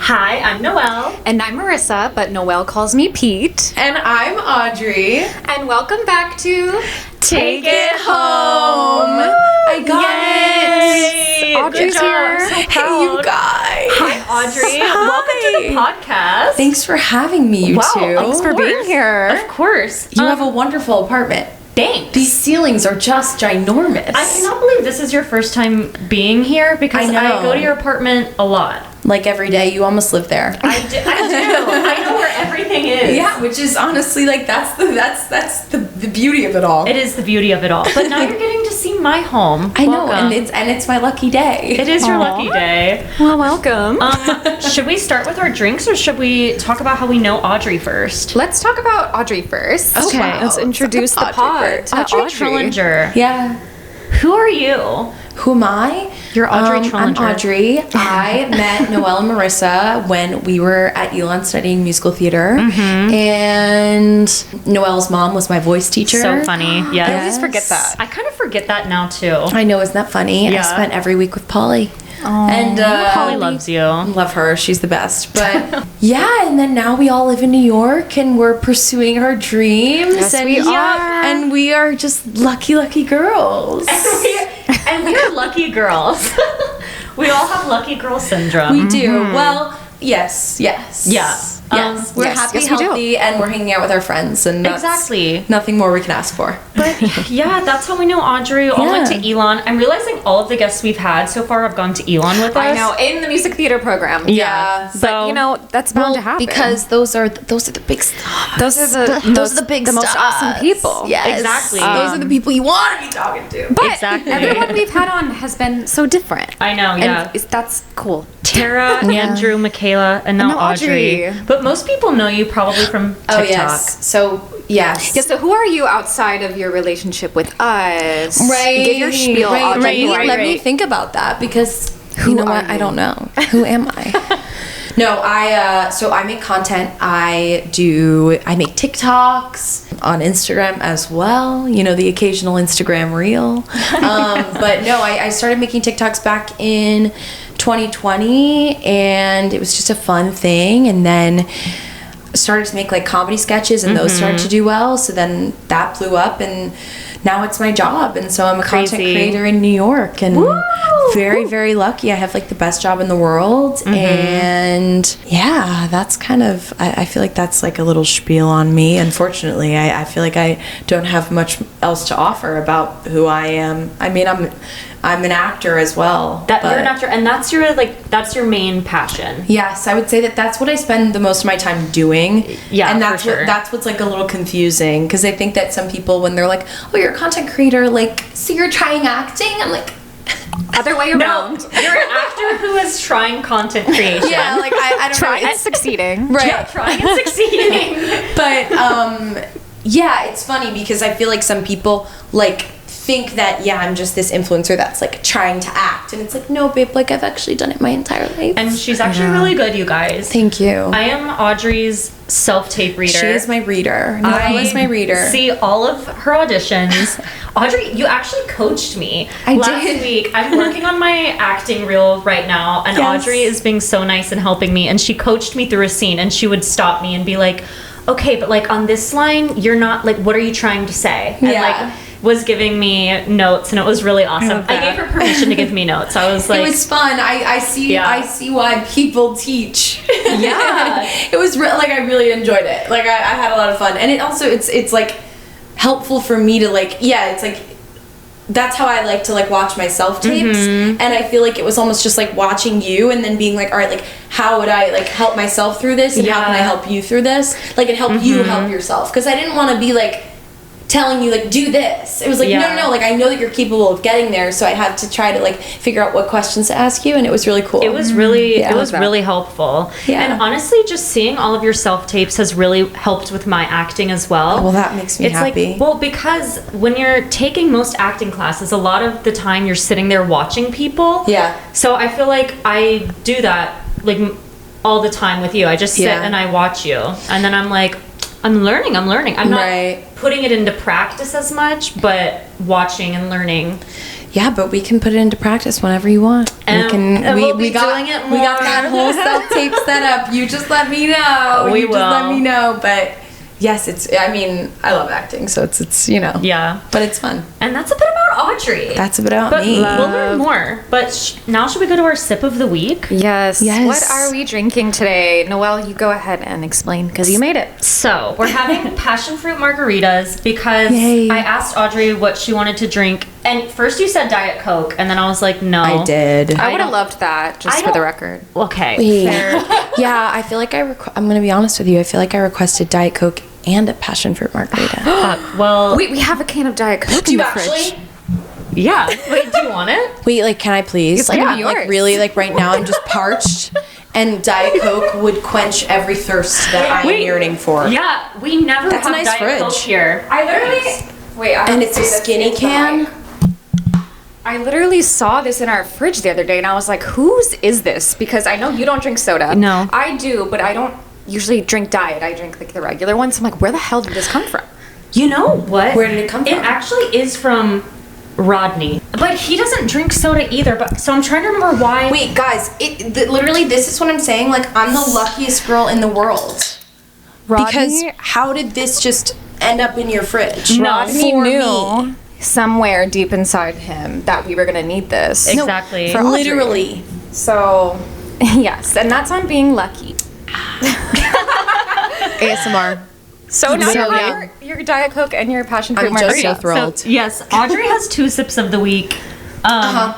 Hi, I'm Noelle. And I'm Marissa, but Noelle calls me Pete. And I'm Audrey. And welcome back to Take It Home. I got Yay! it. Audrey's here. So Hey, proud. you guys. Hi, Audrey. Welcome to the podcast. Thanks for having me, you Wow, two. Thanks for being here. Of course. You have a wonderful apartment. Thanks. These ceilings are just ginormous. I cannot believe this is your first time being here because I know. I go to your apartment a lot. Like every day, you almost live there. I do. I know where everything is. Yeah, which is honestly like that's the beauty of it all. It is the beauty of it all. But now you're getting to see my home. I know, Welcome. and it's my lucky day. It is your Aw. lucky day. Well, welcome. Should we start with our drinks or should we talk about how we know Audrey first? Let's talk about Audrey first. Okay. Wow. Let's introduce the Audrey pod first. to Audrey Trullinger. Yeah. Who are you? Who am I? You're Audrey I'm Trullinger. Audrey. I met Noelle and Marissa when we were at Elon studying musical theater. Mm-hmm. And Noelle's mom was my voice teacher. So funny. Yes. I always forget that. I kind of forget that now too. I know, isn't that funny? Yeah. I spent every week with Polly. And Polly loves you. love her. She's the best. But yeah, and then now we all live in New York and we're pursuing our dreams. Yes, and we are. And we are just lucky girls. And we are lucky girls. We all have lucky girl syndrome. We do. Well, yes. Yeah. Yes. We're yes, happy, yes, we do. healthy, and we're hanging out with our friends. And that's Exactly. nothing more we can ask for. But yeah, that's how we know Audrey. We all went to Elon. I'm realizing all of the guests we've had so far have gone to Elon with us. I know, in the music theater program. Yeah. But, So- you know, that's bound to happen. Because those are the big stars. those are the most awesome people. Yes. Exactly. Those are the people you want to be talking to. But Exactly. everyone we've had on has been so different. I know, yeah. And that's cool. Tara, Andrew, Michaela, and now And now Audrey. Audrey. But most people know you probably from TikTok. Oh, yes. So, yes. Yeah, so who are you outside of your relationship with us? Right. Give your spiel, right, Audrey. Let me think about that because Who you know are what? I you? don't know. Who am I? No, I make content. I make TikToks on Instagram as well. You know, the occasional Instagram reel. But no, I started making TikToks back in 2020, and it was just a fun thing. And then started to make like comedy sketches, and those started to do well. So then that blew up, and now it's my job. And so I'm a content Crazy. creator in New York, and Woo! very lucky. I have like the best job in the world. And yeah, that's kind of, I feel like that's like a little spiel on me. Unfortunately, I feel like I don't have much else to offer about who I am. I mean, I'm an actor as well. That but- you're an actor, and that's your main passion. Yes, I would say that's what I spend the most of my time doing. Yeah, and that's for sure. that's what's like a little confusing because I think that some people when they're like, "Oh, you're a content creator, like, so you're trying acting?" I'm like, Other way No, around. you're an actor who is trying content creation. "Yeah, like I don't Try know." and succeeding. Right. Yeah, trying and succeeding. But yeah, it's funny because I feel like some people like think that I'm just this influencer that's like trying to act, and it's like, no, babe, like I've actually done it my entire life. And she's actually really good, you guys. Thank you. I am Audrey's self-tape reader. She is my reader. Noelle is my reader. See all of her auditions. Audrey, you actually coached me I last did. week. I'm working on my acting reel right now, and Yes. Audrey is being so nice and helping me. And she coached me through a scene, and she would stop me and be like, "Okay, but like on this line, you're not like, what are you trying to say?" And Yeah. like was giving me notes, and it was really awesome. love I that. gave her permission to give me notes. I was like, it was fun. I see. Yeah. I see why people teach. Yeah. It was like I really enjoyed it. Like I had a lot of fun, and it also it's like helpful for me to like it's like that's how I like to like watch my self tapes, and I feel like it was almost just like watching you and then being like, all right, like how would I like help myself through this, and how can I help you through this, like and help you help yourself, because I didn't want to be like telling you like do this. It was like no, like I know that you're capable of getting there, so I had to try to like figure out what questions to ask you, and it was really cool. It was really Yeah, it was I love that. really helpful. Yeah. And honestly, just seeing all of your self tapes has really helped with my acting as well. Well, that makes me it's happy. like, well, because when you're taking most acting classes, a lot of the time you're sitting there watching people. Yeah. So I feel like I do that like all the time with you. I just sit Yeah. and I watch you, and then I'm like, I'm learning. I'm not Right. putting it into practice as much, but watching and learning. Yeah, but we can put it into practice whenever you want. And we'll be doing it We got more. that whole self-tape set up. You just let me know. We you will. just let me know. But yes, I mean, I love acting, so it's Yeah. But it's fun. And that's a bit about Audrey. That's about but me. we'll learn more. But now should we go to our sip of the week? Yes. Yes. What are we drinking today? Noelle, you go ahead and explain because you made it. So we're having passion fruit margaritas because Yay. I asked Audrey what she wanted to drink. And first you said Diet Coke, and then I was like, no. I did. I would have loved that, just I for the don't- record. Okay. Fair. Yeah, I feel like I'm going to be honest with you. I feel like I requested Diet Coke and a passion fruit margarita. Well, Wait, we have a can of Diet Coke Do in you the fridge. actually? yeah. Wait, do you want it? Wait, like, can I please? It's Like, gonna I'm be like yours. really, like, right now I'm just parched, and Diet Coke would quench every thirst that I am Wait. yearning for. Yeah, we never That's a have nice Diet Coke fridge. here. I literally... Wait, I have And to it's say a this skinny into the can. mic. I literally saw this in our fridge the other day, and I was like, whose is this? Because I know you don't drink soda. No. I do, but I don't usually drink diet. I drink, like, the regular ones. So I'm like, where the hell did this come from? You know what? Where did it come from? It actually is from Rodney. But he doesn't drink soda either. But so I'm trying to remember why. Wait, guys, literally, this is what I'm saying. Like, I'm the luckiest girl in the world. Because how did this just end up in your fridge? Rodney For knew me. somewhere deep inside him that we were going to need this. Exactly. for Audrey. Literally. So, yes, and that's on being lucky. ASMR. So now So, you yeah. have your Diet Coke and your passion fruit I'm just margarita. so thrilled. So, yes, Audrey has 2 sips of the week.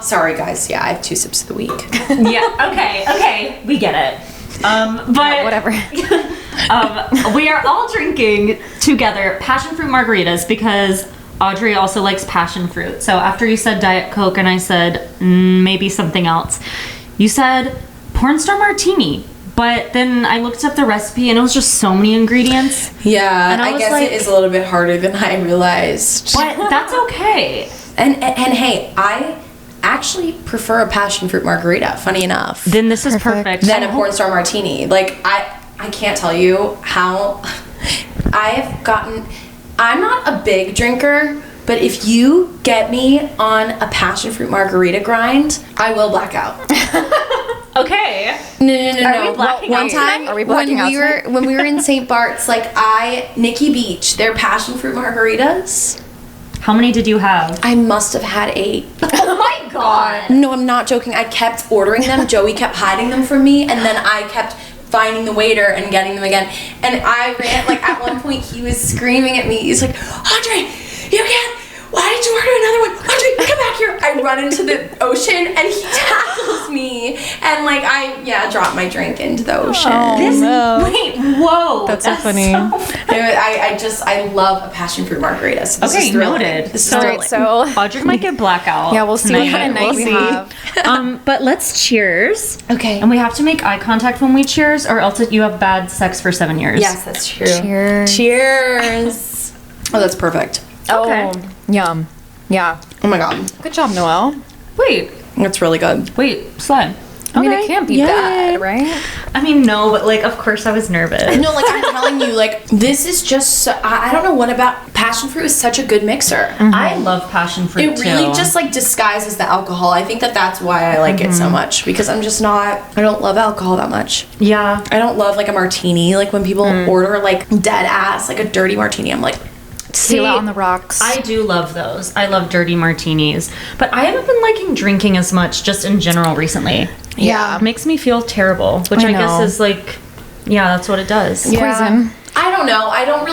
Sorry, guys. Yeah, I have 2 sips of the week. Yeah. Okay. We get it. But Whatever. we are all drinking together passion fruit margaritas because Audrey also likes passion fruit. So after you said Diet Coke and I said maybe something else, you said porn star martini. But then I looked up the recipe and it was just so many ingredients. Yeah, And I I was guess like- it is a little bit harder than I realized. But that's okay. And hey, I actually prefer a passion fruit margarita, funny enough, Then this is perfect. than a porn star martini. Like, I can't tell you how I've gotten... I'm not a big drinker, but if you get me on a passion fruit margarita grind, I will black out. Okay. No. Are we blacking One out time tonight? Are we blacking out tonight? when we were in St. Bart's, like Nikki Beach, their passion fruit margaritas, How many did you have? I must have had 8. Oh my god. No, I'm not joking. I kept ordering them. Joey kept hiding them from me, and then I kept finding the waiter and getting them again. And I ran, like, at one point, he was screaming at me. He's like, Audrey, you can't. Why did you order another one? Audrey, come back here. I run into the ocean, and he tackles me. And, like, I drop my drink into the ocean. Wait, whoa. That's so funny. I love a passion fruit margarita. So this Okay, is thrilling. noted. This is So- thrilling. So, Audrey might get blackout. yeah, we'll see what kind of night we have. But let's cheers. Okay. And we have to make eye contact when we cheers, or else you have bad sex for 7 years. Yes, that's true. Cheers. Cheers. Oh, that's perfect. Okay. Oh, yum. Yeah. Oh my god. Good job, Noelle. Wait, That's really good. slide. I mean, Okay. it can't be Yay. bad, right? I mean, no, but like, of course I was nervous. No, like I'm telling you, like this is just so, I don't know what about passion fruit is such a good mixer. I love passion fruit It really too. just like disguises the alcohol. I think that's why I like it so much because I don't love alcohol that much. Yeah. I don't love like a martini. Like when people order like dead ass, like a dirty martini, I'm like, Tequila on the rocks. I do love those. I love dirty martinis. But I haven't been liking drinking as much just in general recently. Yeah. It makes me feel terrible, which I guess know. is like, yeah, that's what it does. Poison. I don't know. I don't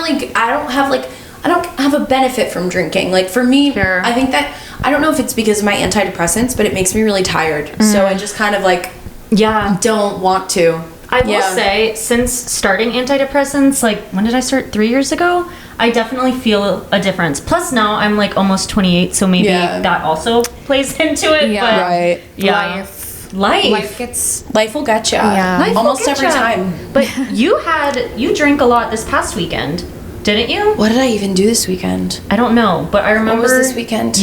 have a benefit from drinking. Like for me, Sure. I think that I don't know if it's because of my antidepressants, but it makes me really tired. So I just kind of like Yeah. don't want to. I will Yeah. say, since starting antidepressants, like, when did I start? 3 years ago? I definitely feel a difference. Plus, now I'm like almost 28, so maybe Yeah. that also plays into it. Yeah. But Right. yeah. Life. Life gets... Life will get you. Yeah. Life will Almost get every ya. time. But you drank a lot this past weekend, didn't you? What did I even do this weekend? I don't know, but I remember. was this weekend?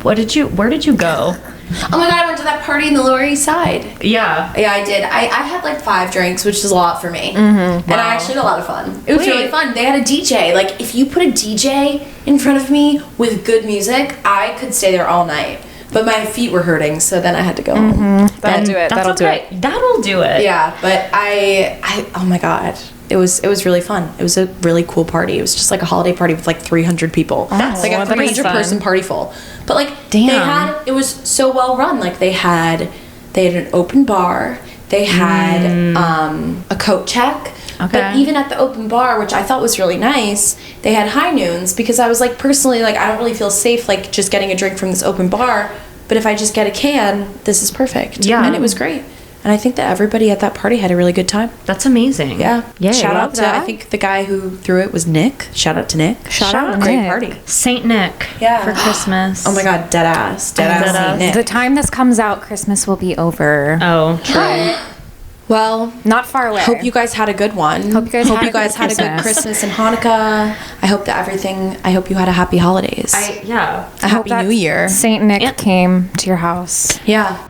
Where did you go? Oh my god, I went to that party in the Lower East Side. Yeah. Yeah, I did. I had like 5 drinks, which is a lot for me. And I actually had a lot of fun. It was Wait. really fun. They had a DJ. Like, if you put a DJ in front of me with good music, I could stay there all night. but my feet were hurting, so then I had to go home. That'll do it. That'll do it. That'll do it. Yeah, but I oh my god, it was really fun. It was a really cool party. It was just like a holiday party with like 300 people. That's like a that is 300 person party full. But like Damn. it was so well run. Like they had an open bar. They had a coat check. Okay. But even at the open bar, which I thought was really nice, they had high noons because I was like, personally, like I don't really feel safe like just getting a drink from this open bar. But if I just get a can, this is perfect. Yeah. And it was great. And I think that everybody at that party had a really good time. That's amazing. Yeah. Yay. Shout out to, that. I think the guy who threw it was Nick. Shout out to Nick. Shout out Great Nick. party. Saint Nick. Yeah. For Christmas. Oh my god, dead ass. Dead ass Saint Nick. The time this comes out, Christmas will be over. Oh, true. Well, Not far away. hope you guys had a good one. Hope you guys had a good had a good Christmas. Christmas and Hanukkah. I hope you had a happy holidays. Yeah. a happy new year. Saint Nick Yep. came to your house. Yeah.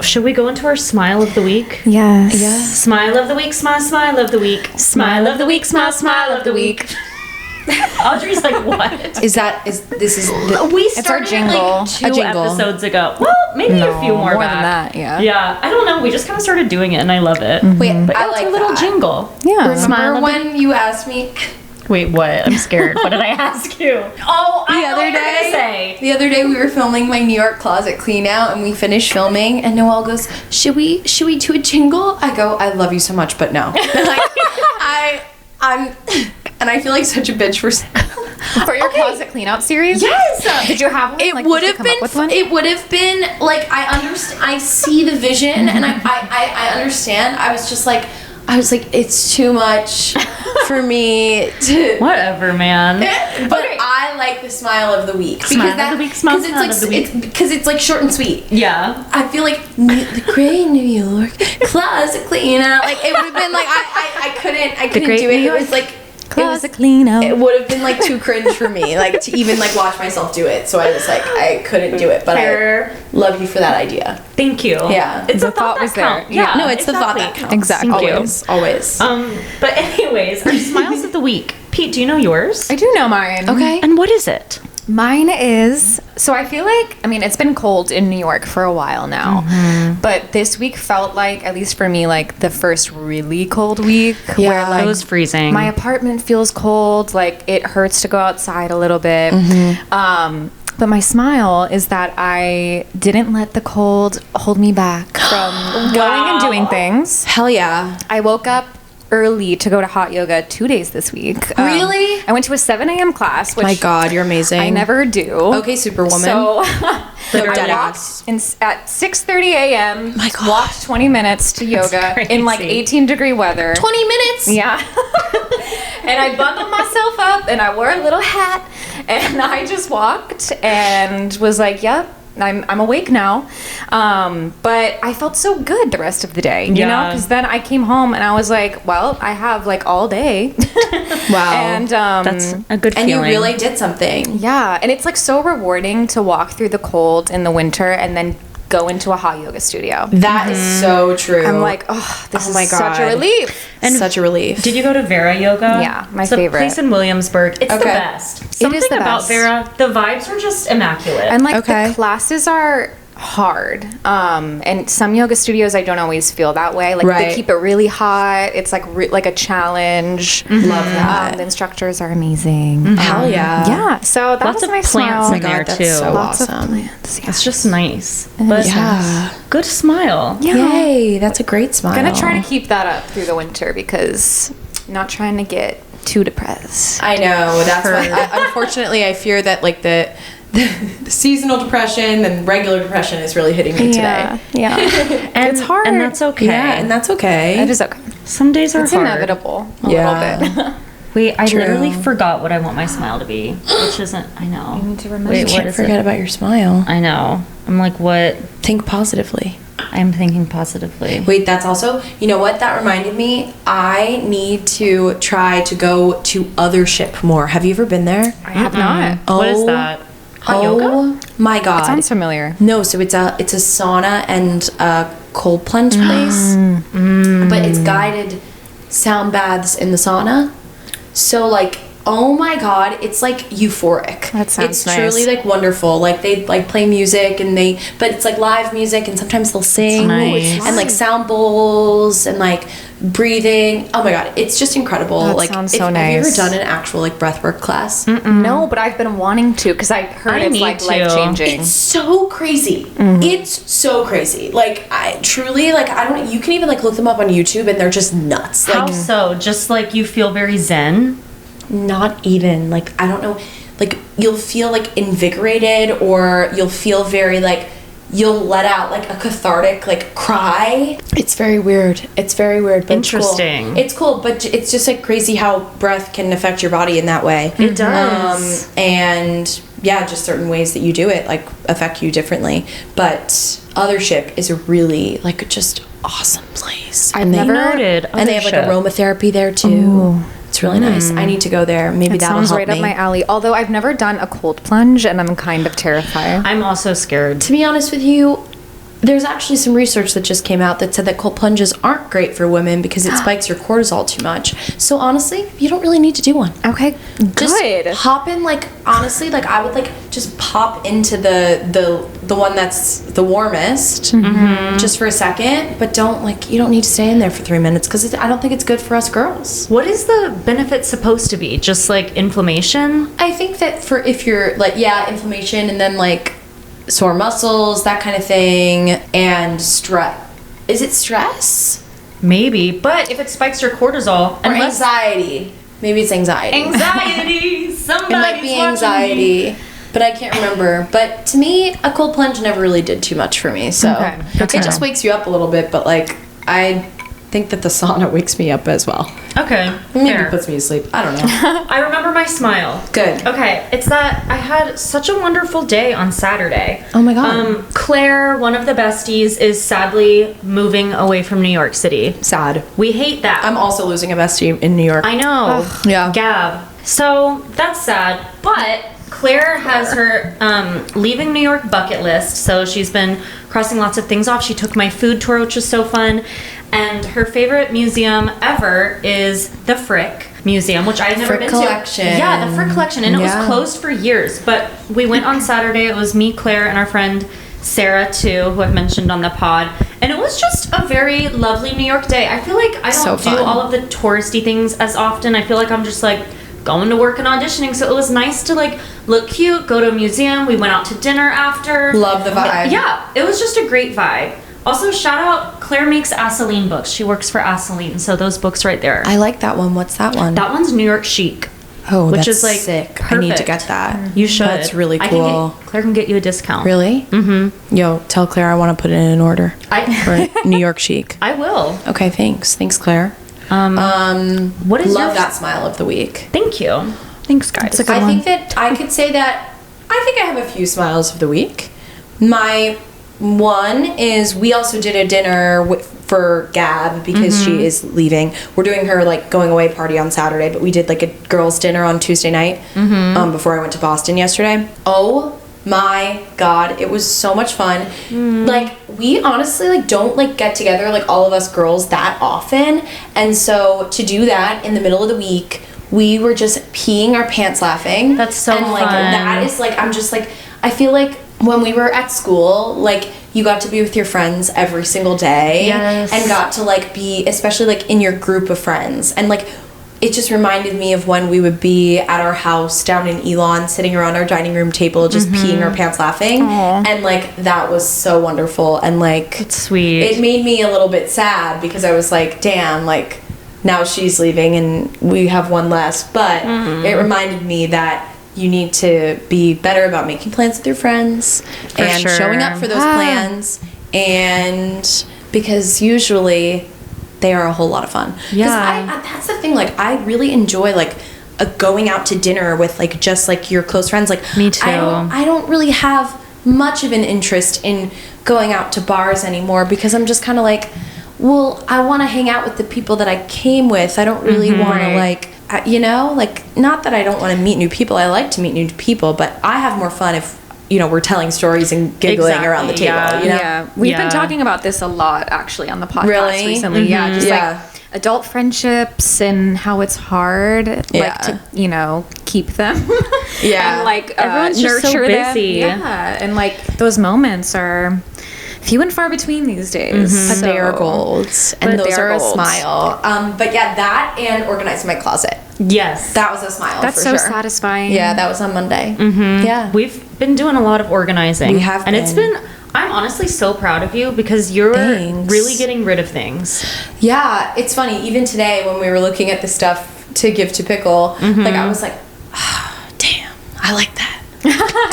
Should we go into our smile of the week? Yes. Yeah. Smile of the week, smile of the week. Smile of the week, smile of the week. Audrey's like, what? We started Our jingle. like 2 A jingle. episodes ago. Well, maybe a few more back. than that, yeah. Yeah, I don't know. We just kind of started doing it, and I love it. Wait, But I it's like our little that. jingle. Yeah. Smile Remember of the- when you asked me Wait, what? I'm scared. What did I ask you? Oh, I the know other what you're gonna day? say. The other day we were filming my New York closet clean out and we finished filming and Noelle goes, Should we do a jingle? I go, I love you so much, but no. Like, I'm and I feel like such a bitch For your closet clean out series? Yes. Did you have one? It Like, would did you have come up been. with one? It would have been like I understand. I see the vision, and I understand. I was like, it's too much for me to. Whatever, man. But Okay. I like the smile of the week Smile of the week, smile it's of the week. because it's like short and sweet. Yeah. I feel like the great New York closet cleaner. Like it would have been like I couldn't great do it. New It was York like. Closet clean out. It would have been like too cringe for me, like to even like watch myself do it. So I was like, I couldn't do it. But Fair. I love you for that idea. Thank you. Yeah. It's The a thought thought was that there. counts. Yeah. No, it's the thought that counts. Exactly. Thank you. Always. But anyways, our smiles of the week. Pete, do you know yours? I do know mine. Okay. And what is it? Mine is, so I feel like, I mean, it's been cold in New York for a while now, but this week felt like, at least for me, like the first really cold week where like It was freezing. my apartment feels cold, like it hurts to go outside a little bit. But my smile is that I didn't let the cold hold me back from going and doing things. Hell yeah. I woke up early to go to hot yoga 2 days this week. Really? I went to a 7 a.m. class, which My God, you're amazing. I never do. Okay, Superwoman. So You're I dead walked ass. at 6:30 a.m. My God. Walked 20 minutes to yoga in like crazy. 18-degree weather. 20 minutes. Yeah. And I bundled myself up and I wore a little hat and I just walked and was like, yep. I'm awake now, but I felt so good the rest of the day, you know, Yeah. because then I came home and I was like, well, I have like all day. Wow. And That's a good and feeling. you really did something. yeah, and it's like so rewarding to walk through the cold in the winter and then go into a hot yoga studio. That is so true. I'm like, oh, this Oh my is such a God. relief. And such a relief. Did you go to Vera Yoga? Yeah, my it's favorite. a place in Williamsburg. It's the Okay. best. Something the about best. Vera, the vibes are just immaculate. And like Okay. the classes are hard. And some yoga studios I don't always feel that way. Like Right. they keep it really hot. It's like like a challenge. Love that. The instructors are amazing. Hell yeah. Yeah. So that Lots was of my plants smile. in my God, there that's too. so Lots awesome. of plants. Yeah. It's just nice. But Yeah. good smile. Yay, that's a great smile. I'm gonna try to keep that up through the winter because I'm not trying to get too depressed. I know. That's why. Unfortunately, I fear that like the seasonal depression and regular depression is really hitting me today. Yeah. And It's hard. And that's okay. Yeah, and that's okay. It is okay. Some days are It's hard. inevitable a Yeah. little bit. Wait, I True. literally forgot what I want my smile to be. Which isn't, I know. You need to remember. Wait, You what can't is forget it? about your smile. I know. I'm like, what? Think positively. I'm thinking positively. Wait, that's also, you know what? That reminded me. I need to try to go to Othership more. Have you ever been there? I have not. What is that? Hot yoga? My God. It sounds familiar. No, so it's a sauna and a cold plunge place, but it's guided sound baths in the sauna. So like, oh my God, it's like euphoric. That sounds It's nice. truly like wonderful. Like they like play music but it's like live music and sometimes they'll sing nice. and like sound bowls and like breathing. Oh my God, it's just incredible. That like sounds so Have you ever nice. done an actual like breathwork class? No, but I've been wanting to because I heard I it's need like to. life changing. It's so crazy. It's so crazy. Like I truly like I don't. You can even like look them up on YouTube and they're just nuts. Like How so? Just like you feel very zen? not even like I don't know. Like you'll feel like invigorated or you'll feel very like you'll let out like a cathartic like cry. It's very weird. It's very weird. But Interesting. It's cool, but it's just like crazy how breath can affect your body in that way. It does. And yeah, just certain ways that you do it like affect you differently. But Othership is a really like just awesome place. I've And they- never- Noted. and they have like Othership. aromatherapy there too. It's really nice. I need to go there. Maybe It that'll sounds help right me. up my alley. Although I've never done a cold plunge and I'm kind of terrified. I'm also scared. To be honest with you, there's actually some research that just came out that said that cold plunges aren't great for women because it spikes your cortisol too much. So honestly, you don't really need to do one. Okay, Just good. hop in like honestly, like I would like just pop into the one that's the warmest just for a second, but don't like you don't need to stay in there for 3 minutes because I don't think it's good for us girls. What is the benefit supposed to be? Just like inflammation? I think that for if you're like inflammation and then like sore muscles, that kind of thing, and stress. Is it stress Maybe. But if it spikes your cortisol, or unless anxiety? Maybe it's anxiety. anxiety, somebody's It might be watching anxiety, but I can't remember. But to me, a cold plunge never really did too much for me. So Okay, good to it just know. wakes you up a little bit. But like I think that the sauna wakes me up as well. me. Okay, Maybe fair. puts me to sleep. I don't know. I remember my smile. Good. Okay, it's that I had such a wonderful day on Saturday. Oh my God. Claire, one of the besties, is sadly moving away from New York City. Sad. We hate that. I'm also losing a bestie in New York. I know. Yeah. Gab. So that's sad. But Claire has her leaving New York bucket list. So she's been crossing lots of things off. She took my food tour, which was so fun. And her favorite museum ever is the Frick Museum, which I've never Frick been Collection. to. Yeah, the Frick Collection. And it Yeah. was closed for years. But we went on Saturday. It was me, Claire, and our friend Sarah, too, who I've mentioned on the pod. And it was just a very lovely New York day. I feel like I So don't do fun. all of the touristy things as often. I feel like I'm just like going to work and auditioning. So it was nice to like look cute, go to a museum. We went out to dinner after. Love the vibe. Yeah, it was just a great vibe. Also, shout out, Claire makes Asseline books. She works for Asseline, so those books right there. I like that one. What's that one? That one's New York chic. Oh, which that's is like sick. I need to perfect. get that. You should. That's really cool. Claire can get you a discount. Really? Mm-hmm. Yo, tell Claire I want to put it in an order I for New York chic. I will. Okay, thanks. Thanks, Claire. What is Love your that smile of the week. Thank you. Thanks, guys. a good I one. think that I could say that I think I have a few smiles of the week. My one is we also did a dinner for Gab because she is leaving. We're doing her like going away party on Saturday, but we did like a girls' dinner on Tuesday night before I went to Boston yesterday. Oh my God, it was so much fun. Like we honestly like don't like get together like all of us girls that often, and so to do that in the middle of the week, we were just peeing our pants laughing. That's so and like fun. that is like I'm just like I feel like when we were at school, like you got to be with your friends every single day Yes. and got to like be especially like in your group of friends, and like it just reminded me of when we would be at our house down in Elon sitting around our dining room table just peeing our pants laughing. And like that was so wonderful, and like It's sweet. it made me a little bit sad because I was like, damn, like now she's leaving and we have one less, but it reminded me that you need to be better about making plans with your friends and sure. showing up for those plans, and because usually they are a whole lot of fun. 'Cause Yeah. that's the thing, like I really enjoy like going out to dinner with like just like your close friends. Like Me too. I don't really have much of an interest in going out to bars anymore because I'm just kind of like, well, I want to hang out with the people that I came with. I don't really want to like, you know, like, not that I don't want to meet new people. I like to meet new people, but I have more fun if, you know, we're telling stories and giggling around the table. You know? Yeah, we've been talking about this a lot actually on the podcast Really? recently. Yeah, just like adult friendships and how it's hard, like to, you know, keep them. And like everyone's nurture just so busy. them. Yeah, and like those moments are few and far between these days. But they are gold, and those are a gold. smile. But yeah, that and organizing my closet. Yes. That was a smile. That's for so sure. satisfying. Yeah, that was on Monday. Yeah, We've been doing a lot of organizing. We have and it's been, I'm honestly so proud of you because you're Thanks. really getting rid of things. Yeah, it's funny. Even today, when we were looking at the stuff to give to Pickle, like I was like, oh, damn, I like that.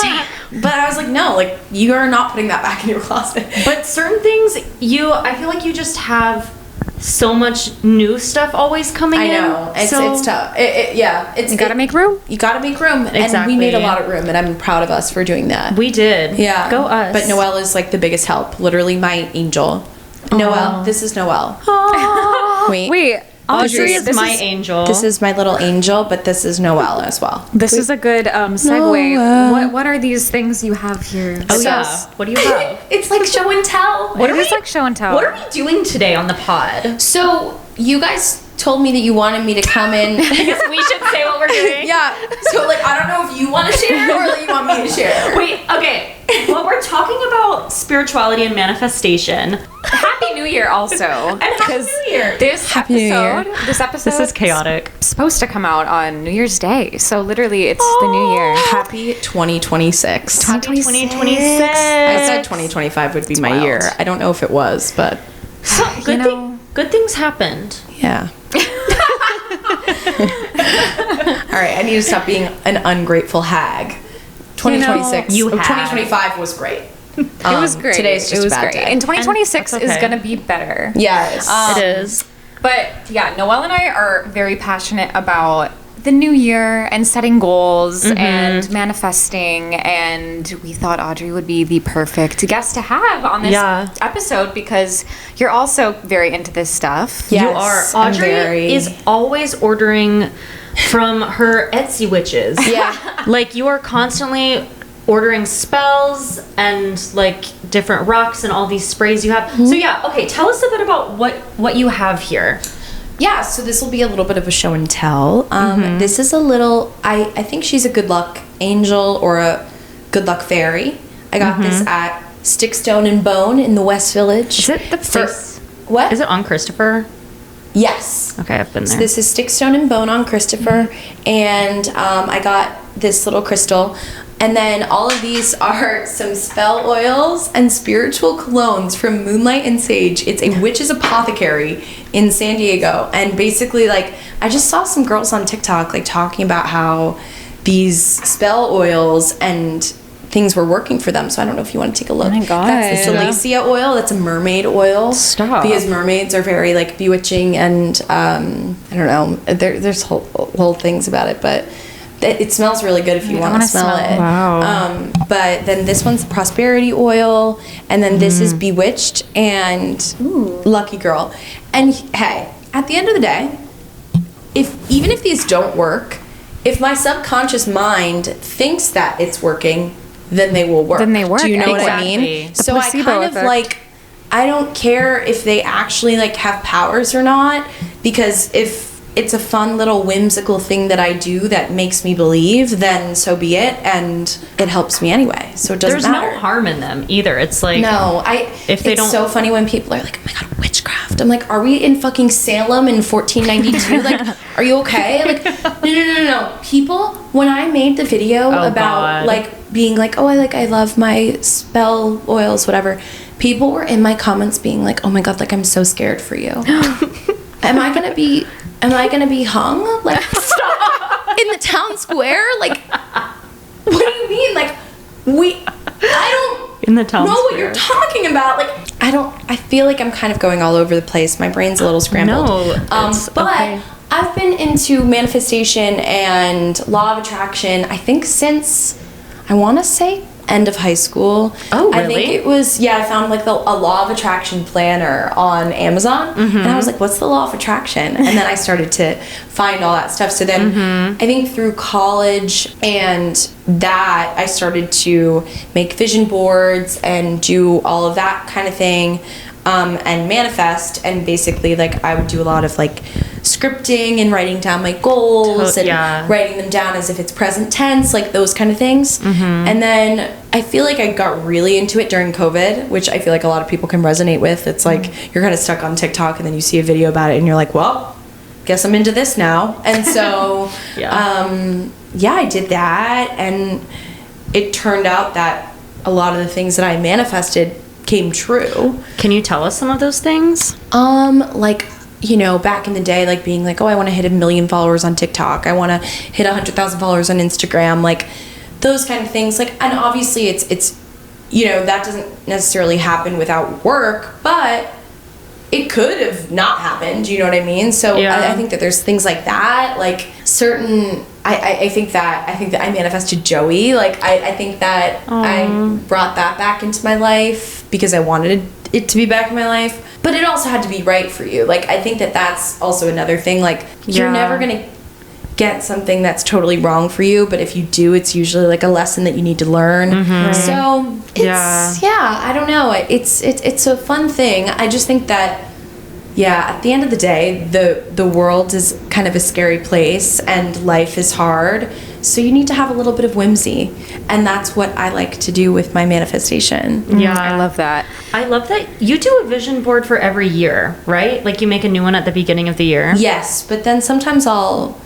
Damn. But I was like, no, like you are not putting that back in your closet. But certain things, I feel like you just have so much new stuff always coming in. I know. It's tough. You gotta make room. You gotta make room. And Exactly. we made a lot of room, and I'm proud of us for doing that. We did. Yeah. Go us. But Noelle is like the biggest help. Literally my angel. Noelle, this is Noelle. Wait. Audrey is this my is- angel. This is my little angel, but this is Noelle as well. This is a good segue. What are these things you have here? Oh, yeah. What do you have? It's like show and tell. What is like show and tell? What are we doing today on the pod? So you guys told me that you wanted me to come in. I guess we should say what we're doing. Yeah. So like I don't know if you want to share or like, you want me to share. Wait, okay. Well, we're talking about spirituality and manifestation. Happy New Year also. And Happy New Year. This Happy New Year. episode This is chaotic. supposed to come out on New Year's Day. So literally it's the new year. Happy 2026. Happy 2026. I said 2025 would be my wild. year. I don't know if it was, but Good things happened. yeah. All right, I need to stop being an ungrateful hag. 2026. You have. 2025 was great. It was great. Today's just it was a bad great. day. And 2026 And is that's okay. going to be better. Yes. It is. But yeah, Noelle and I are very passionate about the new year and setting goals and manifesting, and we thought Audrey would be the perfect guest to have on this episode because you're also very into this stuff. Yes, You are. I'm Audrey very- is always ordering from her Etsy witches. Yeah. Like you are constantly ordering spells and like different rocks and all these sprays you have. So yeah, okay, tell us a bit about what you have here. Yeah, so this will be a little bit of a show and tell. This is a little, I think she's a good luck angel or a good luck fairy. I got this at Stick, Stone, and Bone in the West Village. Is it the place? What? Is it on Christopher? Yes. Okay, I've been there. So this is Stick, Stone, and Bone on Christopher. And I got this little crystal. And then all of these are some spell oils and spiritual colognes from Moonlight and Sage. It's a witch's apothecary in San Diego. And basically, like, I just saw some girls on TikTok, like, talking about how these spell oils and things were working for them. So I don't know if you want to take a look. Oh my God. That's the Salacia oil. That's a mermaid oil. Stop. Because mermaids are very, like, bewitching and, I don't know, there's whole things about it, but it smells really good if you want to smell it. Wow. But then this one's the prosperity oil, and then this is bewitched and lucky girl. And hey, at the end of the day, even if these don't work, if my subconscious mind thinks that it's working, then they will work. Then they work, Do you know what I exactly. mean? The So I placebo kind of effect. like, I don't care if they actually like have powers or not, because if it's a fun little whimsical thing that I do that makes me believe, then so be it, and it helps me anyway. So it doesn't There's matter. no harm in them either. It's like If they it's don't- so funny when people are like, "Oh my god, witchcraft!" I'm like, "Are we in fucking Salem in 1492? Like, are you okay?" Like, no. People, when I made the video Oh, about God. like being like, "Oh, I love my spell oils, whatever," people were in my comments being like, "Oh my god, like I'm so scared for you." Am I gonna be hung like in the town square? Like, what do you mean? Like, I don't in the town know what square. you're talking about. Like, I feel like I'm kind of going all over the place. My brain's a little scrambled. No, it's but okay. I've been into manifestation and law of attraction, I think since, I want to say end of high school. Oh, really? I think it was, I found like a law of attraction planner on Amazon. And I was like, what's the law of attraction? And then I started to find all that stuff. So then I think through college and that, I started to make vision boards and do all of that kind of thing. And manifest, and basically like I would do a lot of like scripting and writing down my goals and writing them down as if it's present tense, like those kind of things. And then I feel like I got really into it during COVID, which I feel like a lot of people can resonate with. It's like you're kind of stuck on TikTok and then you see a video about it and you're like, well, guess I'm into this now. And so I did that, and it turned out that a lot of the things that I manifested came true. Can you tell us some of those things? Like, you know, back in the day, like being like, oh, I want to hit 1 million followers on TikTok. I want to hit 100,000 followers on Instagram. Like those kind of things. Like, and obviously it's, you know, that doesn't necessarily happen without work, but it could have not happened. You know what I mean? So I think that there's things like that, like certain, I think that I manifested Joey. Like I think that I brought that back into my life because I wanted it to be back in my life, but it also had to be right for you. Like I think that that's also another thing. Like you're never gonna get something that's totally wrong for you, but if you do, it's usually like a lesson that you need to learn. So it's I don't know, it's a fun thing. I just think that at the end of the day, the world is kind of a scary place and life is hard, so you need to have a little bit of whimsy, and that's what I like to do with my manifestation. I love that. I love that you do a vision board for every year, right? Like you make a new one at the beginning of the year. Yes, but then sometimes I'll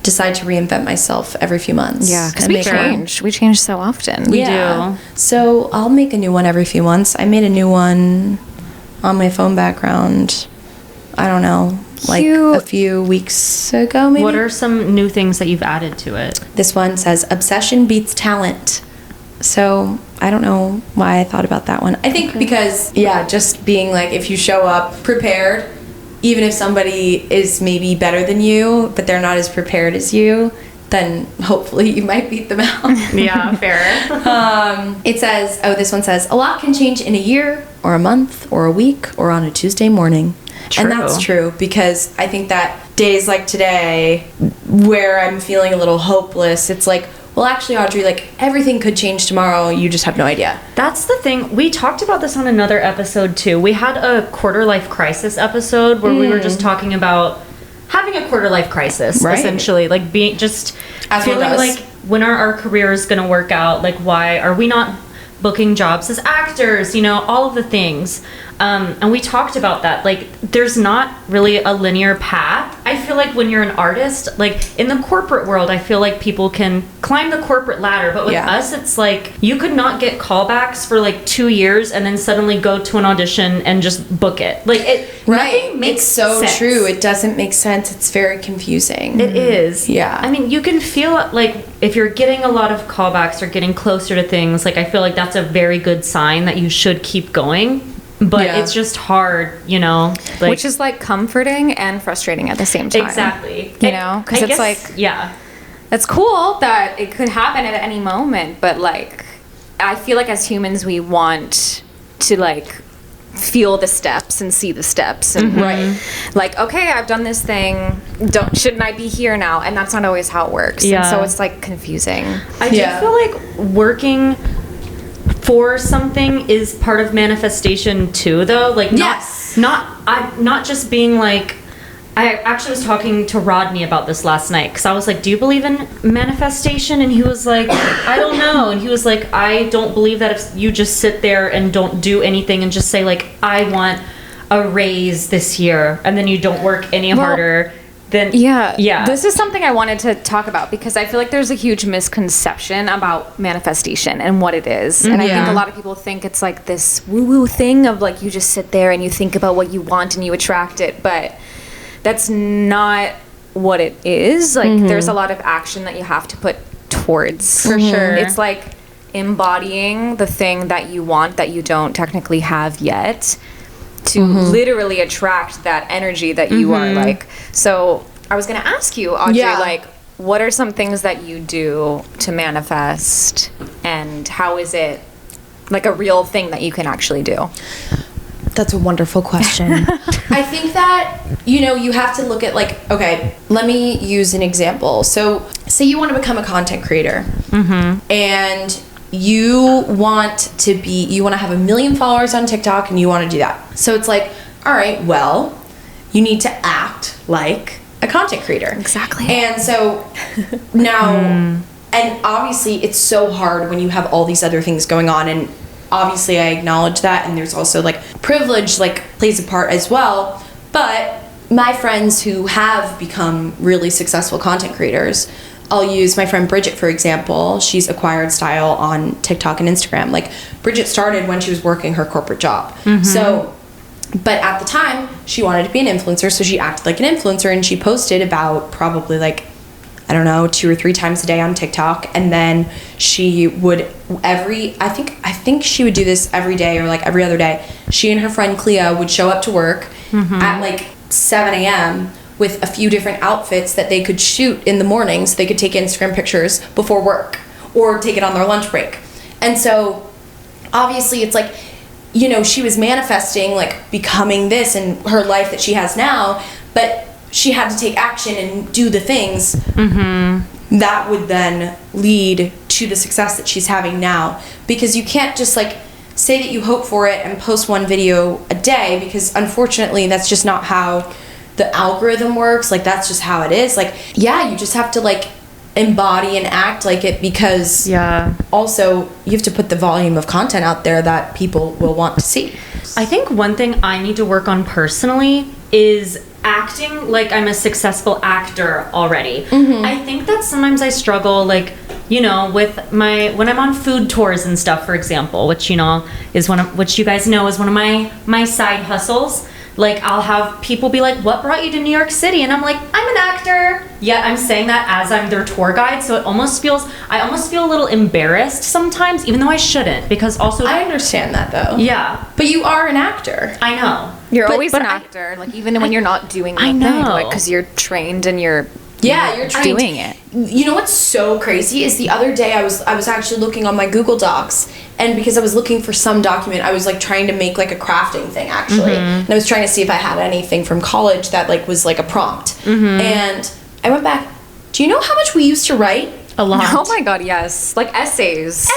decide to reinvent myself every few months. Yeah, because we change so often. We do. So I'll make a new one every few months. I made a new one on my phone background, I don't know, like a few weeks ago maybe. What are some new things that you've added to it? This one says obsession beats talent. So I don't know why I thought about that one. I think because just being like, if you show up prepared, even if somebody is maybe better than you but they're not as prepared as you, then hopefully you might beat them out. Yeah, fair. It says, this one says, a lot can change in a year or a month or a week or on a Tuesday morning. True. And that's true, because I think that days like today where I'm feeling a little hopeless, it's like, well, actually, Audrey, like everything could change tomorrow. You just have no idea. That's the thing. We talked about this on another episode too. We had a quarter life crisis episode where we were just talking about having a quarter life crisis, essentially, like being just as feeling like when are our careers going to work out? Like, why are we not booking jobs as actors? You know, all of the things. And we talked about that. Like, there's not really a linear path. I feel like when you're an artist, like in the corporate world, I feel like people can climb the corporate ladder. But with us, it's like you could not get callbacks for like 2 years and then suddenly go to an audition and just book it. Like nothing makes sense. True. It doesn't make sense. It's very confusing. It is. Yeah. I mean, you can feel like if you're getting a lot of callbacks or getting closer to things, like I feel like that's a very good sign that you should keep going. But it's just hard, you know. Like, which is like comforting and frustrating at the same time. Exactly. You know, because it's like, it's cool that it could happen at any moment, but like, I feel like as humans, we want to like feel the steps and see the steps and like, okay, I've done this thing. Shouldn't I be here now? And that's not always how it works. Yeah. And so it's like confusing. I do feel like working for something is part of manifestation too, though. Like not just being like, I actually was talking to Rodney about this last night because I was like, do you believe in manifestation? And he was like, I don't know. And he was like, I don't believe that if you just sit there and don't do anything and just say like, I want a raise this year, and then you don't work any harder, then this is something I wanted to talk about because I feel like there's a huge misconception about manifestation and what it is. And I think a lot of people think it's like this woo-woo thing of like you just sit there and you think about what you want and you attract it, but that's not what it is. Like there's a lot of action that you have to put towards. For sure. It's like embodying the thing that you want that you don't technically have yet, to literally attract that energy that you are like. So I was going to ask you, Audrey, like, what are some things that you do to manifest, and how is it like a real thing that you can actually do? That's a wonderful question. I think that, you have to look at okay, let me use an example. So say you want to become a content creator, and you want to have 1 million followers on TikTok, and you want to do that. So it's like, all right, well, you need to act like a content creator. Exactly. And so now, and obviously it's so hard when you have all these other things going on, and obviously I acknowledge that, and there's also privilege plays a part as well. But my friends who have become really successful content creators, I'll use my friend Bridget, for example. She's acquired style on TikTok and Instagram. Bridget started when she was working her corporate job. So, but at the time, she wanted to be an influencer, so she acted like an influencer, and she posted about probably 2 or 3 times a day on TikTok, and then she would I think she would do this every day or every other day. She and her friend Clea would show up to work at 7 a.m. with a few different outfits that they could shoot in the morning, so they could take Instagram pictures before work or take it on their lunch break. And so obviously it's she was manifesting becoming this in her life that she has now, but she had to take action and do the things that would then lead to the success that she's having now. Because you can't just say that you hope for it and post 1 video a day, because unfortunately that's just not how the algorithm works. That's just how it is. You just have to embody and act like it, because also you have to put the volume of content out there that people will want to see. I think one thing I need to work on personally is acting like I'm a successful actor already. I think that sometimes I struggle with when I'm on food tours and stuff, for example, which is which you guys know is one of my side hustles. I'll have people be like, what brought you to New York City? And I'm like, I'm an actor. Yet I'm saying that as I'm their tour guide. So I almost feel a little embarrassed sometimes, even though I shouldn't, because also I understand that though. Yeah. But you are an actor. I know. You're always an actor, even when you're not doing the I thing, know. because you're trained and you're you're trained. doing it. You know what's so crazy is the other day I was actually looking on my Google Docs, and because I was looking for some document, I was trying to make a crafting thing actually, and I was trying to see if I had anything from college that was a prompt, and I went back. Do you know how much we used to write? A lot. Oh my god, yes. Essays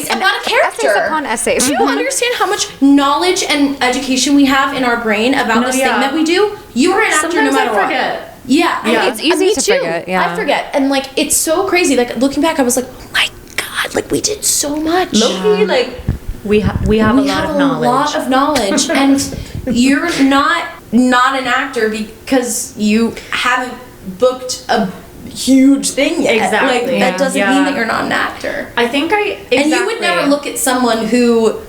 about a character. Essays upon essays. Do you understand how much knowledge and education we have in our brain about this thing that we do? You are an actor Sometimes no matter I forget. what. Yeah, and It's easy to forget, yeah. I forget, and it's so crazy. Looking back, I was like, oh my god, we did so much. Low-key, we have a lot of knowledge. A lot of knowledge, and you're not an actor because you haven't booked a huge thing yet. Exactly. That doesn't mean that you're not an actor. I think And you would never look at someone who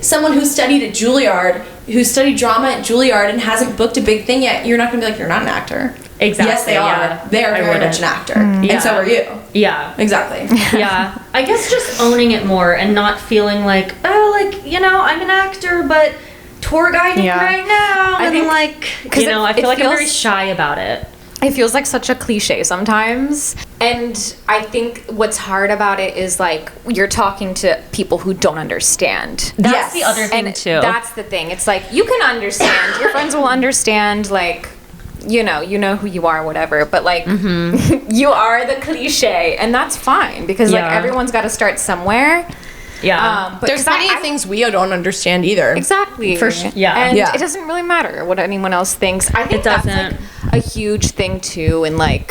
studied at Juilliard, who studied drama at Juilliard and hasn't booked a big thing yet. You're not going to be like, you're not an actor. Exactly. Yes, they are. Yeah. They are very much an actor. And so are you. Yeah. Exactly. Yeah. I guess just owning it more and not feeling I'm an actor, but tour guiding right now. I feel like I'm very shy about it. It feels like such a cliche sometimes. And I think what's hard about it is you're talking to people who don't understand. That's the other thing and too. That's the thing. It's you can understand. Your friends will understand you know who you are, whatever. But you are the cliche, and that's fine because everyone's got to start somewhere. Yeah. But there's plenty of things we don't understand either. Exactly. Yeah. And it doesn't really matter what anyone else thinks. I think that's a huge thing too, and I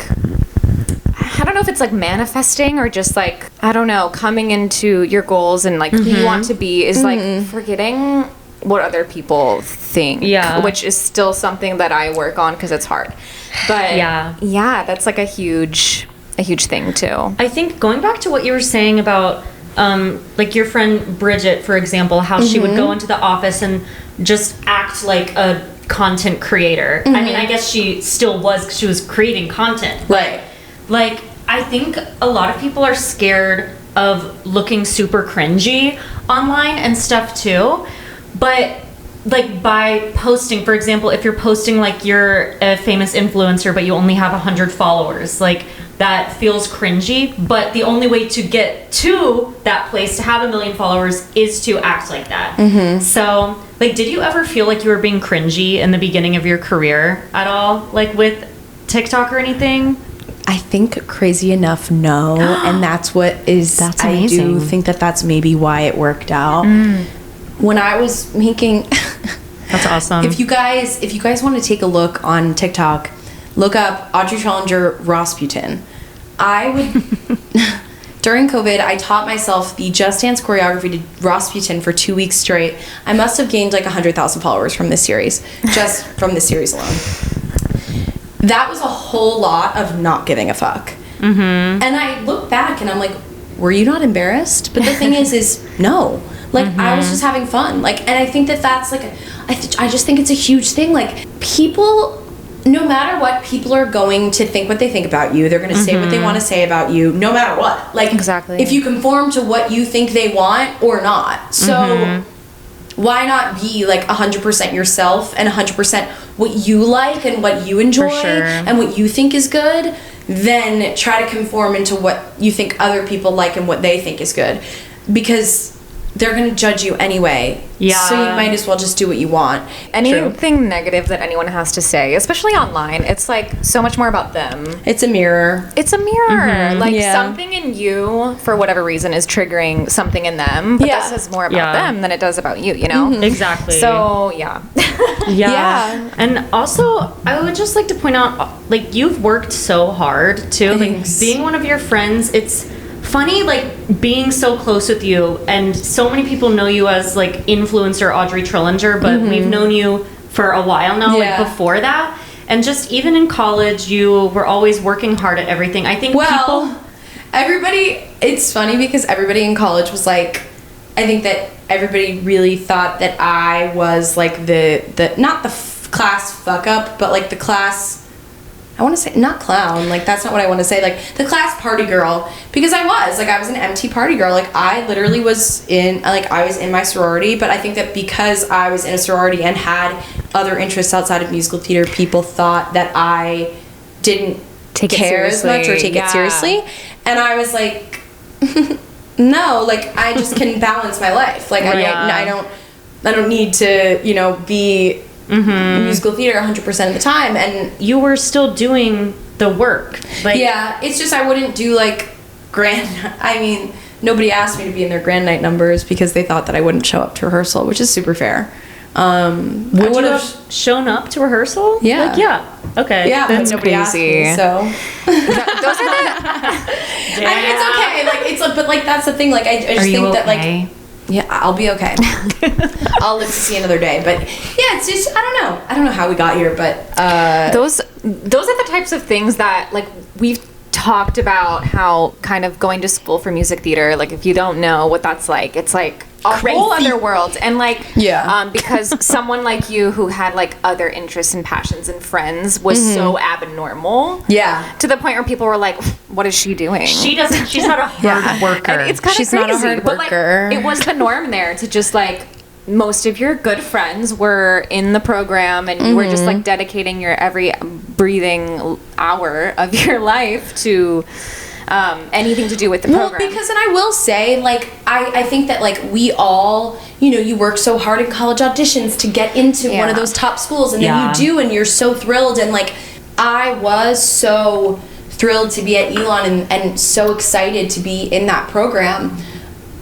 don't know if it's manifesting or just I don't know, coming into your goals and who you want to be is forgetting what other people think. Yeah. Which is still something that I work on because it's hard. But yeah, that's a huge thing too. I think going back to what you were saying about your friend Bridget, for example, how she would go into the office and just act like a content creator. I mean, I guess she still was, 'cause she was creating content. Right. I think a lot of people are scared of looking super cringy online and stuff too. But like by posting, for example, if you're posting like you're a famous influencer but you only have 100 followers, like that feels cringy, but the only way to get to that place, to have 1 million followers, is to act like that. So like, did you ever feel like you were being cringy in the beginning of your career at all, like with TikTok or anything? I think crazy enough, no. And that's what is, That's I do amazing. think that that's maybe why it worked out. When I was making, That's awesome. if you guys want to take a look on TikTok, look up Audrey Trullinger Rasputin. I would, during COVID, I taught myself the Just Dance choreography to Rasputin for 2 weeks straight. I must have gained like 100,000 followers from this series, just from this series alone. That was a whole lot of not giving a fuck. And I look back and I'm like, were you not embarrassed? But the thing is no. Like, I was just having fun. Like, and I think that that's like, I just think it's a huge thing. Like, people, no matter what, people are going to think what they think about you. They're going to say what they want to say about you, no matter what. Like, Exactly. if you conform to what you think they want or not. So why not be like 100% yourself and 100% what you like and what you enjoy sure. and what you think is good, then try to conform into what you think other people like and what they think is good, because they're going to judge you anyway. Yeah. So you might as well just do what you want. Anything negative that anyone has to say, especially online, it's like so much more about them. It's a mirror. It's a mirror. Like, Yeah. something in you, for whatever reason, is triggering something in them. But Yeah. that says more about Yeah. them than it does about you, you know? Exactly. So, yeah. Yeah. And also, I would just like to point out, like, you've worked so hard too. Thanks. Like, being one of your friends, it's funny, like, being so close with you, and so many people know you as like influencer Audrey Trullinger, but we've known you for a while now, Yeah. like before that. And just even in college, you were always working hard at everything. I think Well, everybody, it's funny because everybody in college was like, I think that everybody really thought that I was like the not the class fuck up, but like the class, I want to say, not clown, like that's not what I want to say, like the class party girl, because I was an MT party girl. Like, I literally was in, like, I was in my sorority, but I think that because I was in a sorority and had other interests outside of musical theater, people thought that I didn't Take it care as much or seriously. take Yeah. it seriously. And I was like, no, like, I just can balance my life. Like, I don't need to, you know, be musical theater 100% of the time. And you were still doing the work. Like, yeah, it's just I wouldn't do like grand. I mean, nobody asked me to be in their grand night numbers because they thought that I wouldn't show up to rehearsal, which is super fair. I would you have shown up to rehearsal? Yeah. Like, yeah. Okay. Yeah, but That's nobody asked me, crazy. so. Those are the... I mean, it's okay. Like, it's like, but like that's the thing. Like, I just Are you think that okay? like, yeah, I'll be okay. I'll live to see another day. But yeah, it's just, I don't know how we got here, but Those are the types of things that, like, we've talked about, how kind of going to school for music theater, like, if you don't know what that's like, it's like a whole Crazy. other world. And like, Yeah. because someone like you who had like other interests and passions and friends was so abnormal, yeah. to the point where people were like, what is she doing? She's not a hard worker. And it's kind of She's crazy, not a hard but like, worker. it was the norm there to just like, most of your good friends were in the program, and you were just like dedicating your every breathing hour of your life to anything to do with the program. Well, because, and I will say, like, I think that, like, we all, you know, you work so hard in college auditions to get into one of Yeah. those top schools, and Yeah. then you do, and you're so thrilled, and, like, I was so thrilled to be at Elon and so excited to be in that program,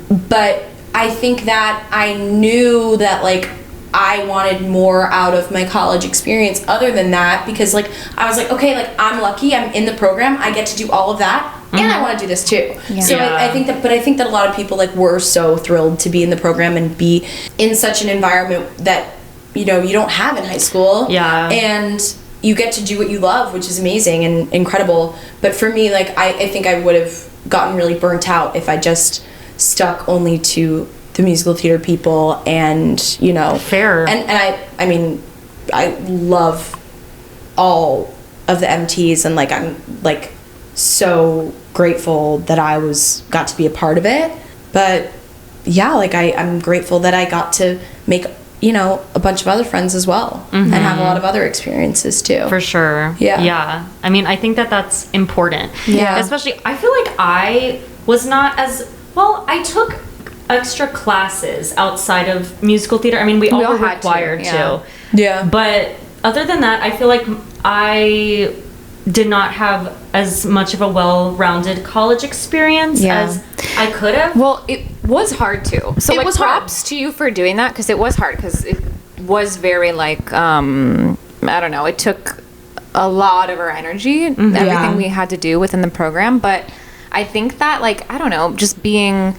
but I think that I knew that, like, I wanted more out of my college experience other than that, because, like, I was like, okay, like, I'm lucky, I'm in the program, I get to do all of that, and I want to do this too. So Yeah. I think that a lot of people, like, were so thrilled to be in the program and be in such an environment that, you know, you don't have in high school. Yeah. And you get to do what you love, which is amazing and incredible. But for me, like, I think I would have gotten really burnt out if I just stuck only to the musical theater people, and, you know, Fair. and I mean, I love all of the MTs, and, like, I'm, like, so grateful that I got to be a part of it. But yeah, like, I'm grateful that I got to make you know, a bunch of other friends as well, and have a lot of other experiences too. For sure. Yeah. Yeah. I mean, I think that that's important. Yeah. Especially, I feel like I was not as well. I took extra classes outside of musical theater. I mean, we all were had to, required yeah. Yeah. But other than that, I feel like I did not have as much of a well-rounded college experience as I could have. Well, it was hard too. So It like was hard. props to you for doing that, because it was hard, because it was very like I don't know, it took a lot of our energy, everything we had to do within the program. But I think that, like, I don't know, just being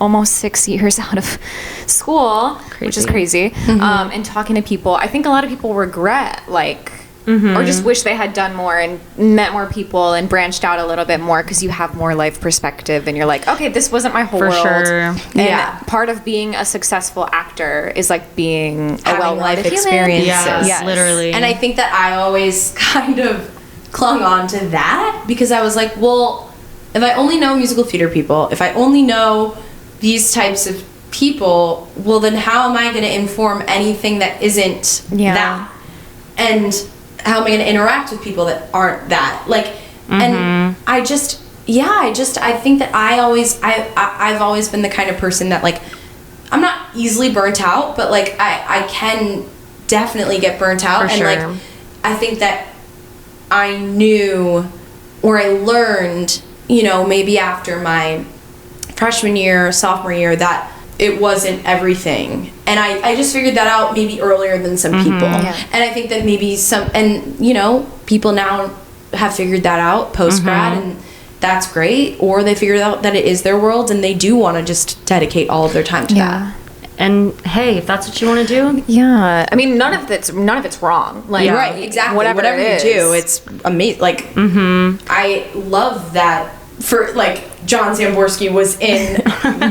almost 6 years out of school, which is crazy, and talking to people, I think a lot of people regret, like, or just wish they had done more and met more people and branched out a little bit more, because you have more life perspective and you're like, okay, this wasn't my whole For world. sure. And part of being a successful actor is like being a Having well-rounded life experiences. Yeah, literally. And I think that I always kind of clung on to that, because I was like, well, if I only know musical theater people, if I only know these types of people, well, then how am I going to inform anything that isn't that? And how am I going to interact with people that aren't that? Like, and I think that I've always been the kind of person that, like, I'm not easily burnt out, but like I can definitely get burnt out. For and sure. like, I think that I knew, or I learned, you know, maybe after my freshman year, sophomore year, that it wasn't everything. And I just figured that out maybe earlier than some people. And I think that maybe you know, people now have figured that out post-grad, and that's great. Or they figured out that it is their world and they do want to just dedicate all of their time to that. And hey, if that's what you want to do, Yeah, I mean, none of it's wrong. Like, Right, exactly. Whatever it you is. do, it's amazing. Like, I love that. For like, John Zamborski was in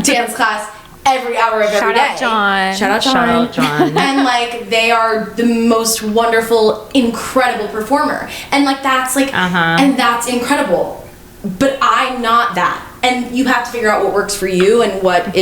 dance class every hour of every day. Shout out John. Shout out John. Shout out John. And like, they are the most wonderful, incredible performer. And like, that's like, and that's incredible. But I'm not that. And you have to figure out what works for you and what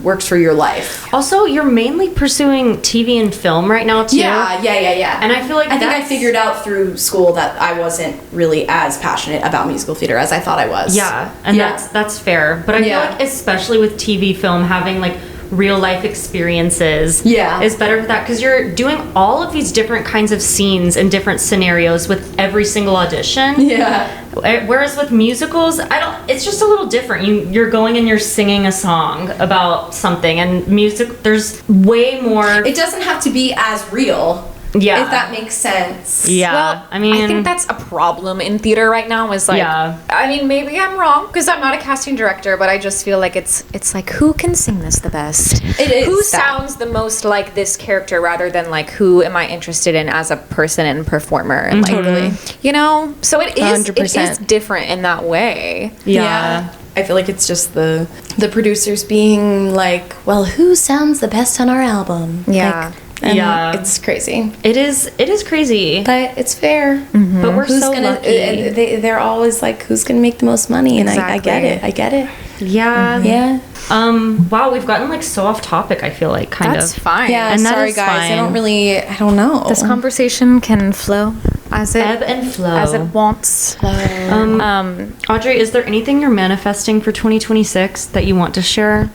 works for your life. also you're mainly pursuing TV and film right now too. Yeah. And I feel like I think I that's- figured out through school that I wasn't really as passionate about musical theater as I thought I was. Yeah, and that's fair. But I feel like especially with TV film, having like real life experiences is better for that, because you're doing all of these different kinds of scenes and different scenarios with every single audition. Yeah. Whereas with musicals, it's just a little different. You're going and you're singing a song about something, and music, there's way more. It doesn't have to be as real. Yeah. If that makes sense. Yeah. Well, I mean, I think that's a problem in theater right now. Is like, I mean, maybe I'm wrong because I'm not a casting director, but I just feel like it's like, who can sing this the best? It is who that. sounds the most like this character, rather than like, who am I interested in as a person and performer? And like, Totally. you know, so it is 100%. different in that way. yeah. I feel like it's just the producers being like, well, who sounds the best on our album? Yeah. Like, and Yeah. it's crazy. It is crazy. But it's fair. But we're Who's so gonna? lucky. They're always like, who's gonna make the most money? And I get it. I get it. Yeah. Yeah. Wow, we've gotten like so off topic, I feel like, kind That's of. fine. Yeah. And that sorry, is guys. fine. I don't know. This conversation can flow as it Ebb and flow. as it wants. Audrey, is there anything you're manifesting for 2026 that you want to share?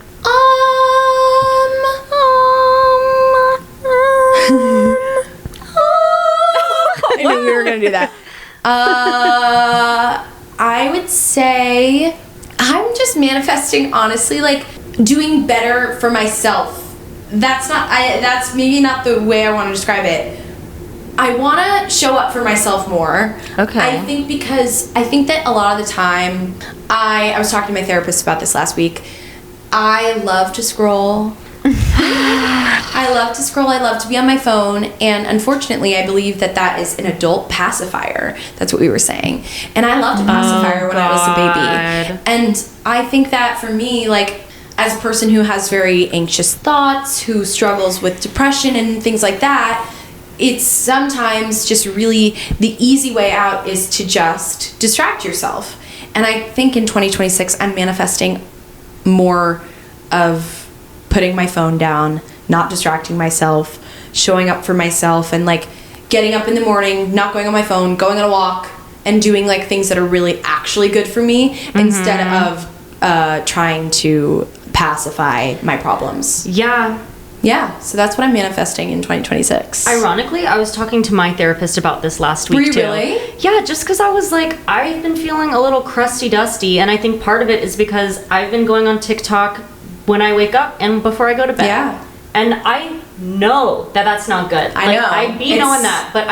I knew we were gonna do that. I would say I'm just manifesting, honestly, like doing better for myself. That's maybe not the way I want to describe it. I want to show up for myself more. Okay. I think that a lot of the time, I was talking to my therapist about this last week. I love to scroll. I love to be on my phone, and unfortunately I believe that is an adult pacifier. That's what we were saying. And I loved a pacifier when I was a baby. And I think that for me, like, as a person who has very anxious thoughts, who struggles with depression and things like that, it's sometimes just really the easy way out is to just distract yourself. And I think in 2026 I'm manifesting more of putting my phone down, not distracting myself, showing up for myself, and like getting up in the morning, not going on my phone, going on a walk, and doing like things that are really actually good for me instead of trying to pacify my problems. Yeah, so that's what I'm manifesting in 2026. Ironically, I was talking to my therapist about this last week, Were you too. really? Yeah, just because I was like, I've been feeling a little crusty-dusty, and I think part of it is because I've been going on TikTok when I wake up and before I go to bed. Yeah. And I know that that's not good. I know. I be knowing that, but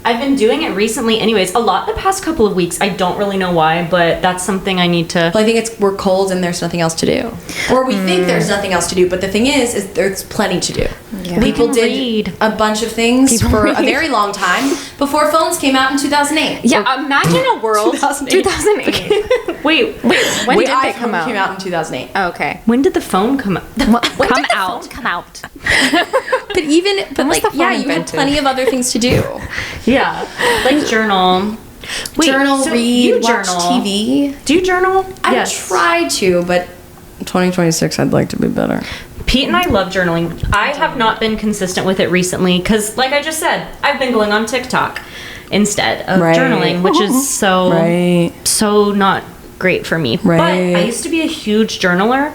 I've been doing it recently anyways. A lot the past couple of weeks. I don't really know why, but that's something I need to... Well, I think we're cold and there's nothing else to do. Or we think there's nothing else to do, but the thing is there's plenty to do. Yeah. People can did read. a bunch of things for a very long time before phones came out in 2008. Yeah, imagine a world... 2008. Wait, when did they iPhone come out? came out in 2008. Oh, okay. when did the phone come out? Come out. But like, the phone yeah, you had invented? plenty of other things to do. Yeah, like journal. Wait, Journal, so read, you watch journal. TV. Do you journal? I try to, but 2026, I'd like to be better. Pete and I love journaling. I have not been consistent with it recently because, like I just said, I've been going on TikTok instead of Right. journaling, which is so not great for me. Right. But I used to be a huge journaler,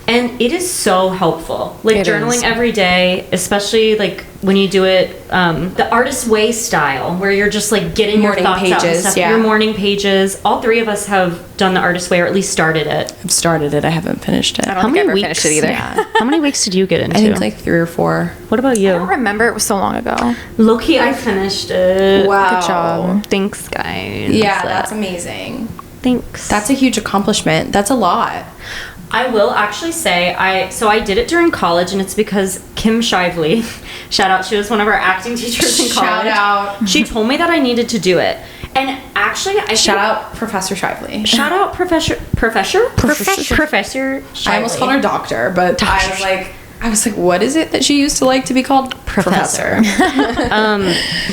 and it is so helpful. Like It journaling is. every day, especially like when you do it the artist way style, where you're just like getting Morning your thoughts out and pages, stuff. yeah. Your morning pages. All three of us have done the artist way, or at least started it. I've started it. I haven't finished it. I don't think I ever finished it either. How many weeks did you get into? I think like 3 or 4. What about you? I don't remember. It was so long ago. Low-key, I finished it. Wow. Good job. Thanks, guys. Yeah, that's amazing. Thanks. That's a huge accomplishment. That's a lot. I will actually say, I did it during college, and it's because Kim Shively, shout out, she was one of our acting teachers in college. Shout out. She told me that I needed to do it. And actually, Shout out Professor Shively. Shout out Professor Shively. I almost called her doctor, but I was like, what is it that she used to like to be called? Professor.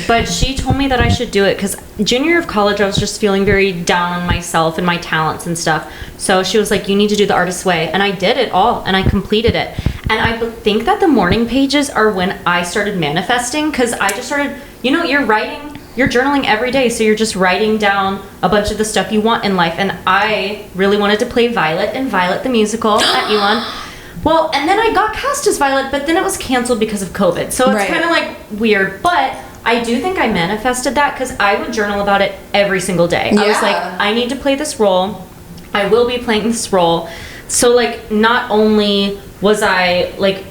But she told me that I should do it because junior year of college, I was just feeling very down on myself and my talents and stuff. So she was like, you need to do the artist's way. And I did it all, and I completed it. And I think that the morning pages are when I started manifesting, because I just started, you're journaling every day, so you're just writing down a bunch of the stuff you want in life. And I really wanted to play Violet in Violet the Musical at Elon. Well, and then I got cast as Violet, but then it was canceled because of COVID. So it's kind of like weird, but I do think I manifested that because I would journal about it every single day. I was like, I need to play this role. I will be playing this role. So like, not only was I like,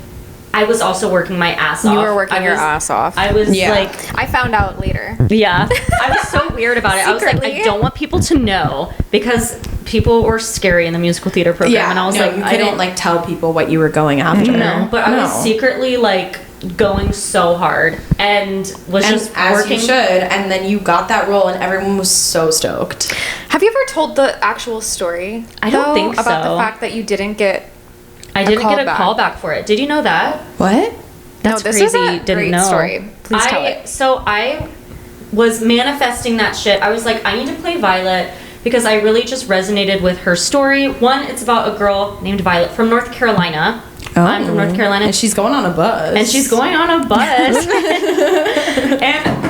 I was also working my ass off. You were working your ass off. I was like... I found out later. Yeah. I was so weird about it. I was like, I don't want people to know because people were scary in the musical theater program. And I was like, you I couldn't don't like tell people what you were going after. No, but I was secretly like going so hard and was just as working. you should, and then you got that role and everyone was so stoked. Have you ever told the actual story? I don't think about so. the fact that you didn't get I didn't get a callback. call back for it. Did you know that? What? That's no, this crazy. is a Didn't great know. story. Please tell it. So I was manifesting that shit. I was like, I need to play Violet because I really just resonated with her story. One, it's about a girl named Violet from North Carolina. I'm from North Carolina. And she's going on a bus.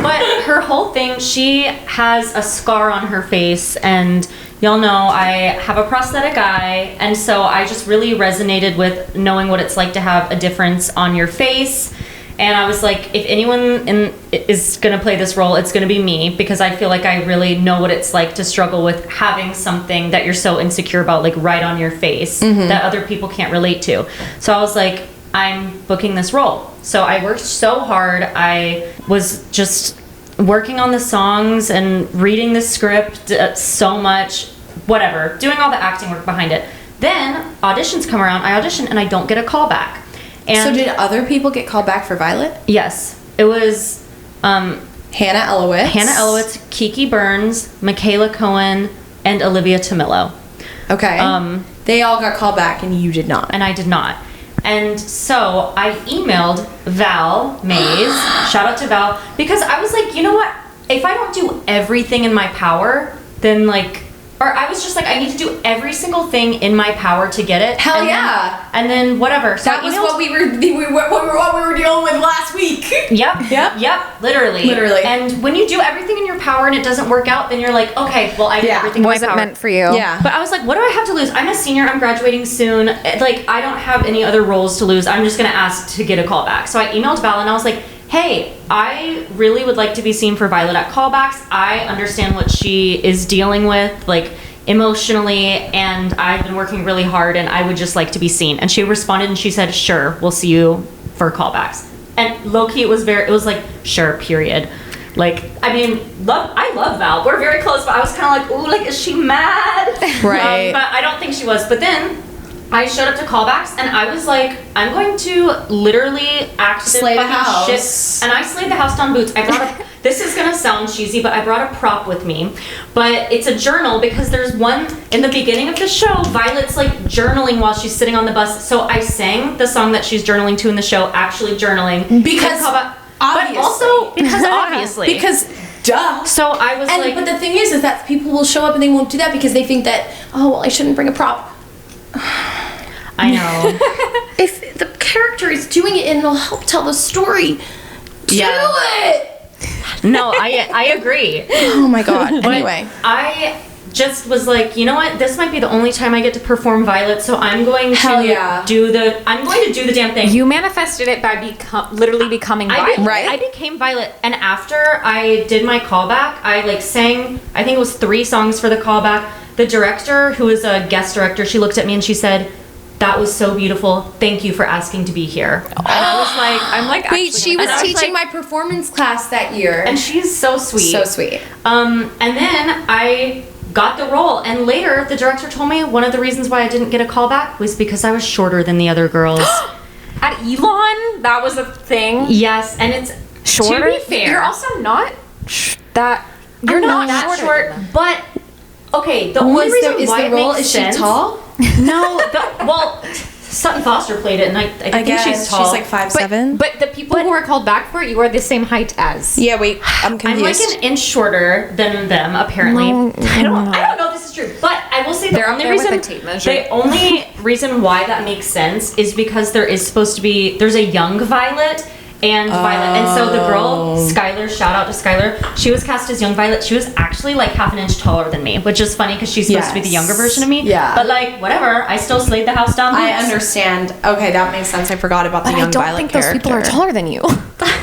But her whole thing, she has a scar on her face, and y'all know I have a prosthetic eye, and so I just really resonated with knowing what it's like to have a difference on your face. And I was like, if anyone is going to play this role, it's going to be me, because I feel like I really know what it's like to struggle with having something that you're so insecure about, like right on your face, that other people can't relate to. So I was like, I'm booking this role. So I worked so hard. I was just working on the songs and reading the script so much, whatever, doing all the acting work behind it. Then auditions come around. I audition and I don't get a call back. And so did other people get called back for Violet? Yes. It was Hannah Elowitz, Kiki Burns, Michaela Cohen, and Olivia Tomillo. Okay. They all got called back and you did not. And I did not. And so I emailed Val Mays, shout out to Val, because I was like, you know what? If I don't do everything in my power, then like, or I was just like, I need to do every single thing in my power to get it. Hell and yeah. Then whatever. So That was what we were dealing with last week. Yep. Literally. And when you do everything in your power and it doesn't work out, then you're like, okay, well, I did everything in my power. Wasn't meant for you. Yeah. But I was like, what do I have to lose? I'm a senior. I'm graduating soon. Like, I don't have any other roles to lose. I'm just going to ask to get a call back. So I emailed Val and I was like, hey, I really would like to be seen for Violet at callbacks. I understand what she is dealing with, like, emotionally, and I've been working really hard, and I would just like to be seen. And she responded and she said, sure, we'll see you for callbacks. And low-key, it was like, sure, period. Like, I mean, I love Val. We're very close, but I was kind of like, ooh, like, is she mad? Right. But I don't think she was. But then I showed up to callbacks, and I was like, I'm going to literally act Slay the house. shit. And I slayed the house down boots. I brought this is gonna sound cheesy, but I brought a prop with me. But it's a journal, because there's one in the beginning of the show, Violet's like journaling while she's sitting on the bus. So I sang the song that she's journaling to in the show, actually journaling. Because obviously. But also because obviously. Because duh. So I was like, but the thing is that people will show up and they won't do that because they think that, oh, well, I shouldn't bring a prop. I know. If the character is doing it and it'll help tell the story, do it. No, I agree. Oh my god. Anyway, I just was like, you know what? This might be the only time I get to perform Violet, so I'm going to do the damn thing. You manifested it by literally becoming Violet. Right. I became Violet, and after I did my callback, I like sang, I think it was 3 songs for the callback. The director, who is a guest director, she looked at me and she said, that was so beautiful. Thank you for asking to be here. And I was like, I'm like, wait, she was teaching my performance class that year. And she's so sweet. So sweet. And then I got the role. And later, the director told me one of the reasons why I didn't get a call back was because I was shorter than the other girls. At Elon, that was a thing. Yes, and it's Shorter. To be fair, You're also not that. you're not that short, but okay. The only reason why it makes sense. Is she tall? No, well, Sutton Foster played it, and I think she's tall. She's like 5'7". But the people who are called back for it, you are the same height as. Yeah, wait, I'm confused. I'm like an inch shorter than them, apparently. No, I don't know if this is true, but I will say the only reason why that makes sense is because there's a young Violet and Violet, and so the girl Skylar, shout out to Skylar, she was cast as young Violet. She was actually like half an inch taller than me, which is funny because she's supposed to be the younger version of me. Yeah, but like whatever, I still slayed the house down. I understand. Okay, that makes sense. I forgot about the young Violet character. I don't think those people are taller than you.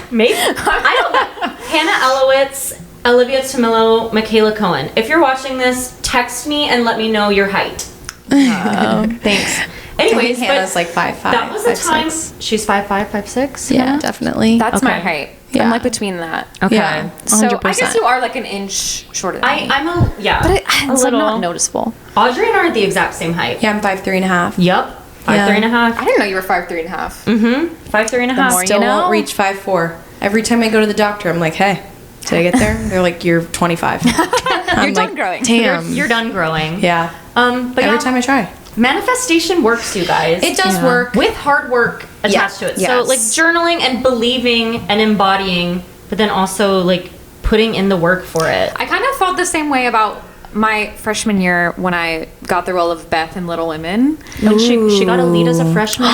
Maybe. I don't know. Hannah Elowitz, Olivia Tomillo, Michaela Cohen. If you're watching this, text me and let me know your height. Thanks. Anyways, Hannah's like 5'5". That was the time. She's 5'5", 5'6". Yeah, definitely. That's my height. Yeah. I'm like between that. Okay. Yeah, So 100%. I guess you are like an inch shorter than me. But it's like not noticeable. Audrey and I are the exact same height. Yeah, I'm 5'3.5". Yep. 5'3.5". I didn't know you were 5'3.5". 5'3.5". Still won't reach 5'4". Every time I go to the doctor, I'm like, hey, did I get there? They're like, you're 25. You're done growing. Damn. You're done growing. Yeah. But every time I try. Manifestation works, you guys. It does work. With hard work attached to it. Yes. So like journaling and believing and embodying, but then also like putting in the work for it. I kind of felt the same way about my freshman year when I got the role of Beth in Little Women. When she got a lead as a freshman.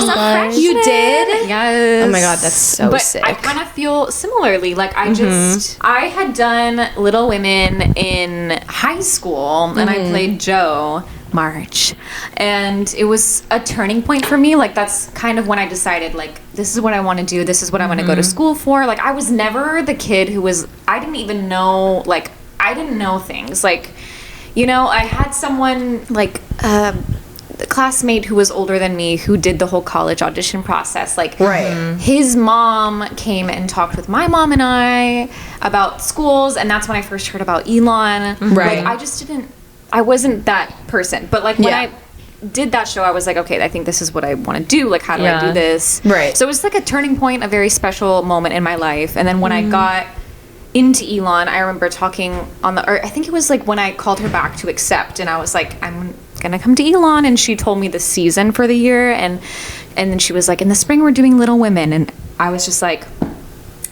You did? Yes. Oh my god, that's so but sick. I kind of feel similarly. Like I had done Little Women in high school and I played Jo March, and it was a turning point for me. Like that's kind of when I decided like this is what I want to do. This is what I want to go to school for. Like I was never the kid who was. I didn't even know. Like I didn't know things. Like you know, I had someone like a classmate who was older than me who did the whole college audition process. Like his mom came and talked with my mom and I about schools, and that's when I first heard about Elon. Right. Like I just didn't. I wasn't that person. But like when I did that show, I was like, okay, I think this is what I want to do. Like, how do I do this? Right. So it was like a turning point, a very special moment in my life. And then when I got into Elon, I remember talking on I think it was like when I called her back to accept, and I was like, I'm gonna come to Elon, and she told me the season for the year, and then she was like, in the spring we're doing Little Women, and I was just like,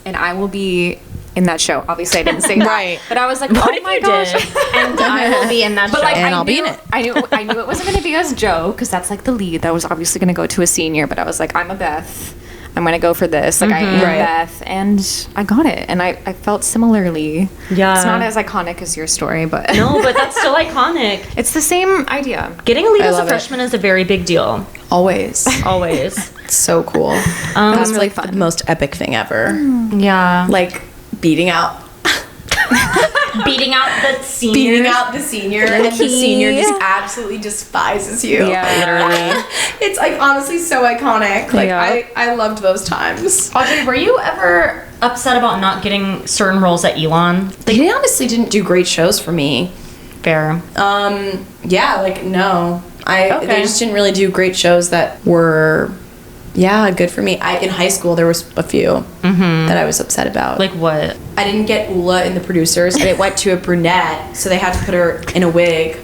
and I will be in that show. Obviously, I didn't say that. Right. But I was like, oh my gosh. And I will be in that show. But like, And I'll be in it. I knew it wasn't going to be as Joe, because that's like the lead. That was obviously going to go to a senior. But I was like, I'm a Beth. I'm going to go for this. Like, I am Beth. And I got it. And I felt similarly. Yeah. It's not as iconic as your story, but... No, but that's still iconic. It's the same idea. Getting a lead as a love it. freshman is a very big deal. Always. Always. It's so cool. That's really like fun. the most epic thing ever. Yeah. Like beating out Beating out the seniors. beating out the senior, and the senior just absolutely despises you. Yeah. Literally. It's like honestly so iconic. Like Yeah. I loved those times. Audrey, were you ever upset about not getting certain roles at Elon? They honestly didn't do great shows for me. Fair. Yeah, like no. Okay. They just didn't really do great shows that were good for me. In high school there was a few that I was upset about. Like what? I didn't get Ula in the producers, and it went to a brunette, so they had to put her in a wig.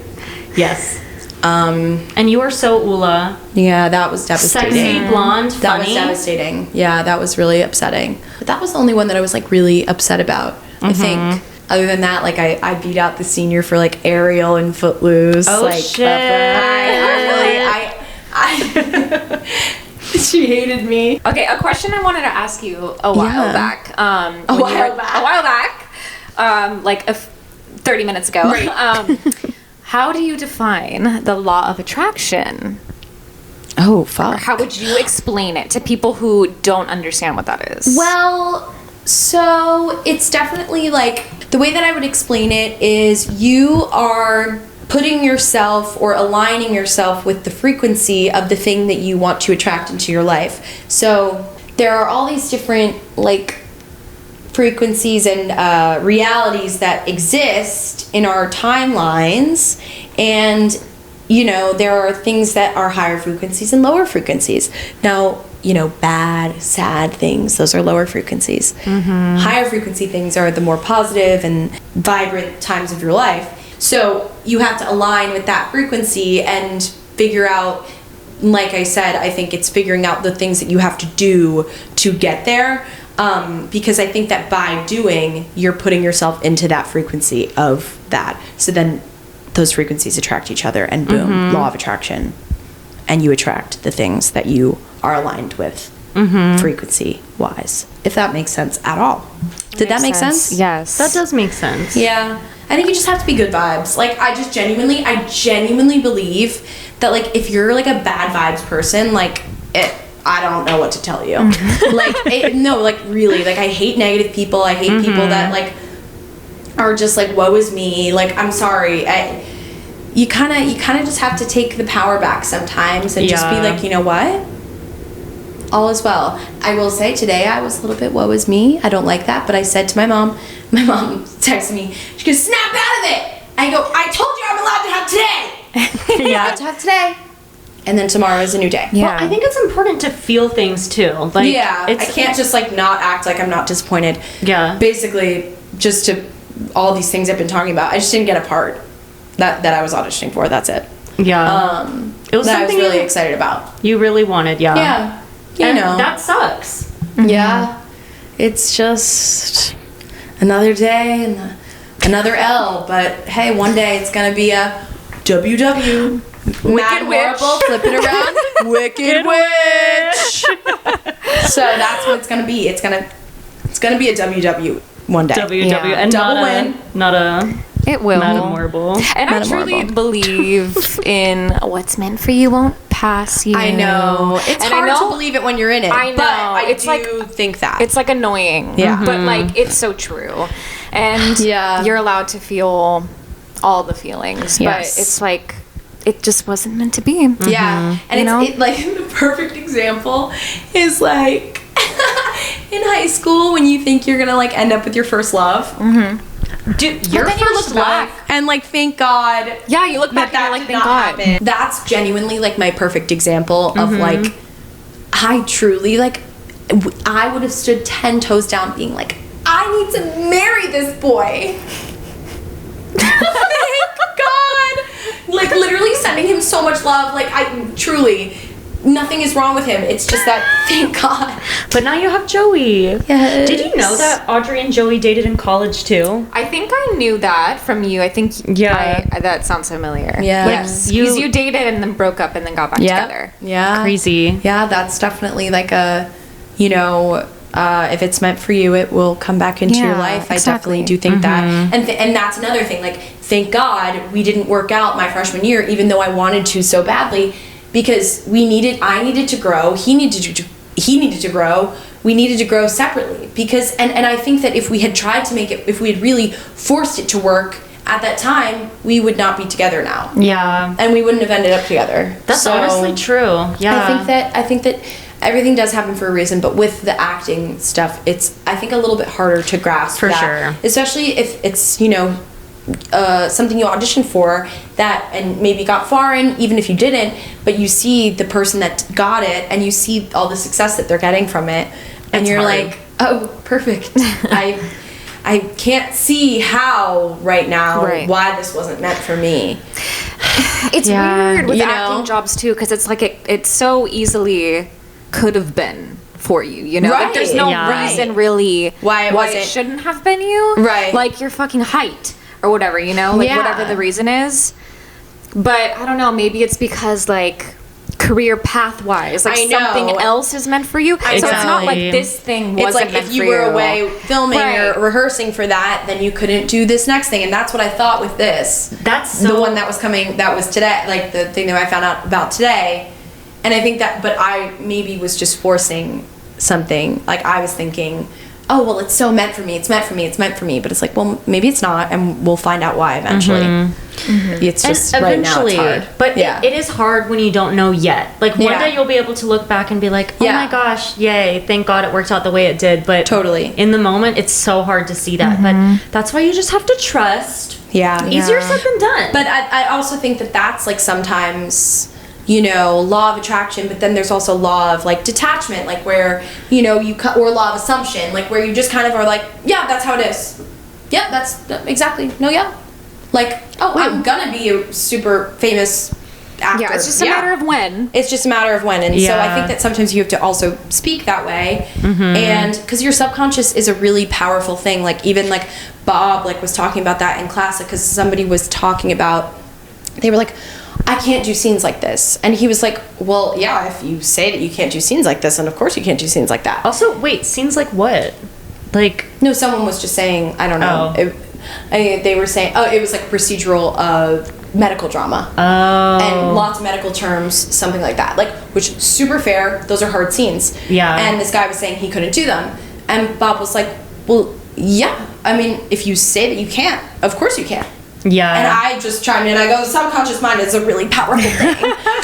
Yes. And you were so Ula. Yeah, that was devastating. Sexy, blonde, That was funny. devastating. Yeah, that was really upsetting. But that was the only one that I was like really upset about, I think. Other than that, like I beat out the senior for like Ariel and Footloose. Oh, like, shit. I she hated me. Okay, a question I wanted to ask you a while back. A while back. Like 30 minutes ago. Right. How do you define the law of attraction? Oh, Or fuck. how would you explain it to people who don't understand what that is? Well, so it's definitely like the way that I would explain it is you are putting yourself or aligning yourself with the frequency of the thing that you want to attract into your life. So there are all these different like frequencies and realities that exist in our timelines, and you know there are things that are higher frequencies and lower frequencies. Now, you know, bad, sad things, those are lower frequencies. Higher frequency things are the more positive and vibrant times of your life. So you have to align with that frequency and figure out, like I said, I think it's figuring out the things that you have to do to get there. Because I think that by doing, you're putting yourself into that frequency of that. So then those frequencies attract each other, and boom, law of attraction. And you attract the things that you are aligned with frequency wise, if that makes sense at all. Did that make sense? Yes. That does make sense. Yeah. I think you just have to be good vibes. Like I genuinely believe that like if you're like a bad vibes person, like I don't know what to tell you. Like really, like I hate negative people. I hate people that like are just like woe is me. Like I'm sorry. You kind of just have to take the power back sometimes and just be like, you know what? All is well. I will say today I was a little bit woe is me. I don't like that, but I said to my mom texted me, she goes, snap out of it. I go, I told you I'm allowed to have today. I'm allowed to have today. And then tomorrow is a new day. Yeah. Well, I think it's important to feel things too. Like, I can't just like not act like I'm not disappointed. Yeah. Basically, just to all these things I've been talking about, I just didn't get a part that I was auditioning for. That's it. Yeah. It was That I was something really excited about. you really wanted. Yeah. Yeah. You And know. that sucks. Yeah. It's just another day and another L. But hey, one day it's gonna be a WW. Mad Horrible, flip it around. Wicked Witch. So that's what it's gonna be. It's gonna be a WW one day. WW Yeah. and Double not win. Not a It will. Madam Horrible. And I truly Memorable. believe in what's meant for you won't pass you. I know. It's And hard I know, to believe it when you're in it. I know. But I It's do like- think that. It's like annoying. Yeah. But like it's so true. And Yeah. you're allowed to feel all the feelings. Yes. But it's like it just wasn't meant to be. Yeah, and You know? it's like the perfect example is like in high school when you think you're gonna like end up with your first love. Dude, But your then you first look back. love. And like, thank God Yeah, you look back and you're like, did thank not God. happen. That's genuinely like my perfect example of like, I truly like, I would have stood 10 toes down being like, I need to marry this boy. Thank God. Like literally sending him so much love. Like I truly, nothing is wrong with him. It's just that, thank God. But now you have Joey. Yes. Did you know that Audrey and Joey dated in college too? I think I knew that from you. I think that sounds familiar. Yeah. Yes. You dated and then broke up and then got back together. Yeah. Crazy. Yeah, that's definitely like a, if it's meant for you, it will come back into your life. Exactly. I definitely do think that. And that's another thing. Like, thank God we didn't work out my freshman year, even though I wanted to so badly, because I needed to grow. He needed to grow. We needed to grow separately because, and I think that if we had tried to make it, if we had really forced it to work at that time, we would not be together now. Yeah. And we wouldn't have ended up together. That's honestly true. Yeah. I think that everything does happen for a reason, but with the acting stuff, it's, I think, a little bit harder to grasp. For sure. Especially if it's, something you auditioned for that and maybe got far in, even if you didn't, but you see the person that got it and you see all the success that they're getting from it, and It's you're hard. like, oh, perfect. I can't see how right now why this wasn't meant for me. It's weird with You know? acting jobs too, because it's like it so easily could have been for you, you know? Like, there's no reason really Why it wasn't. it shouldn't have been you. Right. Like your fucking height or whatever, you know? Like whatever the reason is. But I don't know, maybe it's because like career path wise, like I know. something else is meant for you. So it's not like this thing wasn't It's like meant if you for were away filming Right. or rehearsing for that, then you couldn't do this next thing, and that's what I thought with this. That's the one that was coming. That was today, like the thing that I found out about today, and I think that. But I maybe was just forcing something. Like I was thinking, oh well, it's so meant for me. It's meant for me. It's meant for me. But it's like, well, maybe it's not, and we'll find out why eventually. It's just and right now it's eventually, hard. but it is hard when you don't know yet. Like one day you'll be able to look back and be like, oh my gosh, yay, thank God it worked out the way it did. But Totally. in the moment, it's so hard to see that. But that's why you just have to trust. Easier said than done. But I also think that that's like sometimes, law of attraction, but then there's also law of like detachment, like where, or law of assumption, like where you just kind of are like, yeah, that's how it is. Yeah, that's exactly. No, yeah. Like, I'm gonna be a super famous actor. Yeah, it's just a matter of when. It's just a matter of when. And so I think that sometimes you have to also speak that way. And because your subconscious is a really powerful thing. Like even like Bob was talking about that in class, because somebody was talking about, they were like, I can't do scenes like this. And he was like, well, yeah, if you say that you can't do scenes like this, then of course you can't do scenes like that. Also, wait, scenes like what? Like, no, someone was just saying, I don't know. They were saying, it was like procedural medical drama. And lots of medical terms, something like that. Like, which super fair. Those are hard scenes. Yeah. And this guy was saying he couldn't do them. And Bob was like, well, yeah. I mean, if you say that you can't, of course you can. Yeah. And I just chimed in. I go, subconscious mind is a really powerful thing.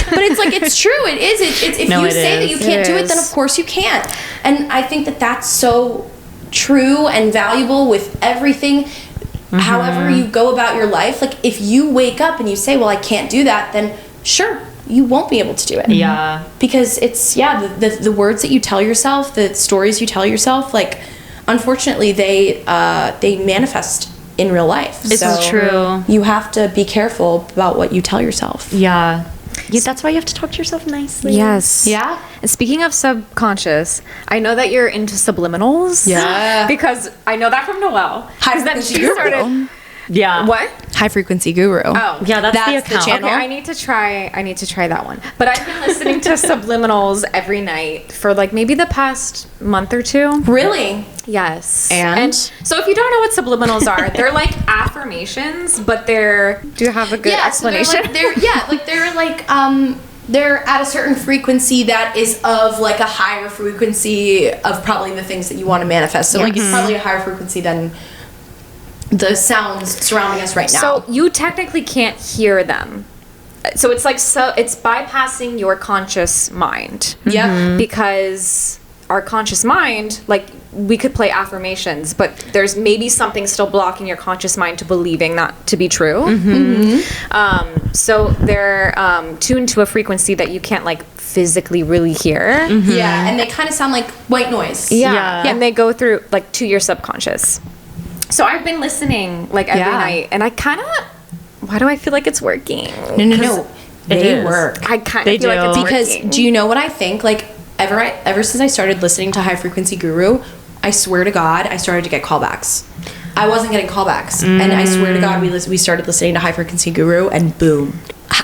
But it's like, it's true. It is. If you say that you can't do it, then of course you can't. And I think that that's so true and valuable with everything. However you go about your life, like if you wake up and you say, well, I can't do that, then sure, you won't be able to do it. Yeah. Because it's, the words that you tell yourself, the stories you tell yourself, like, unfortunately, they manifest in real life. It's true. You have to be careful about what you tell yourself. Yeah. That's why you have to talk to yourself nicely. Yes. Yeah? And speaking of subconscious, I know that you're into subliminals. Yeah. Because I know that from Noelle. High Then frequency she guru. started. Yeah. What? High frequency guru. Oh. Yeah, that's the That's the account. channel. Okay, I need to try that one. But I've been listening to subliminals every night for like maybe the past month or two. Really? Yes. And? So if you don't know what subliminals are, they're like affirmations, but they're. Do you have a good explanation? So they're at a certain frequency that is of like a higher frequency of probably the things that you want to manifest. So like it's probably a higher frequency than the sounds surrounding us right now. So you technically can't hear them. So it's like it's bypassing your conscious mind. Yeah. Because our conscious mind, like we could play affirmations, but there's maybe something still blocking your conscious mind to believing that to be true. So they're tuned to a frequency that you can't like physically really hear. Yeah, and they kind of sound like white noise. Yeah. And they go through like to your subconscious. So I've been listening like every night, and I kind of, why do I feel like it's working? No. they work. I kind They of feel like do. it's Because working. do you know what I think? Like ever since I started listening to High Frequency Guru, I swear to God, I started to get callbacks. I wasn't getting callbacks, and I swear to God, we started listening to High Frequency Guru, and boom.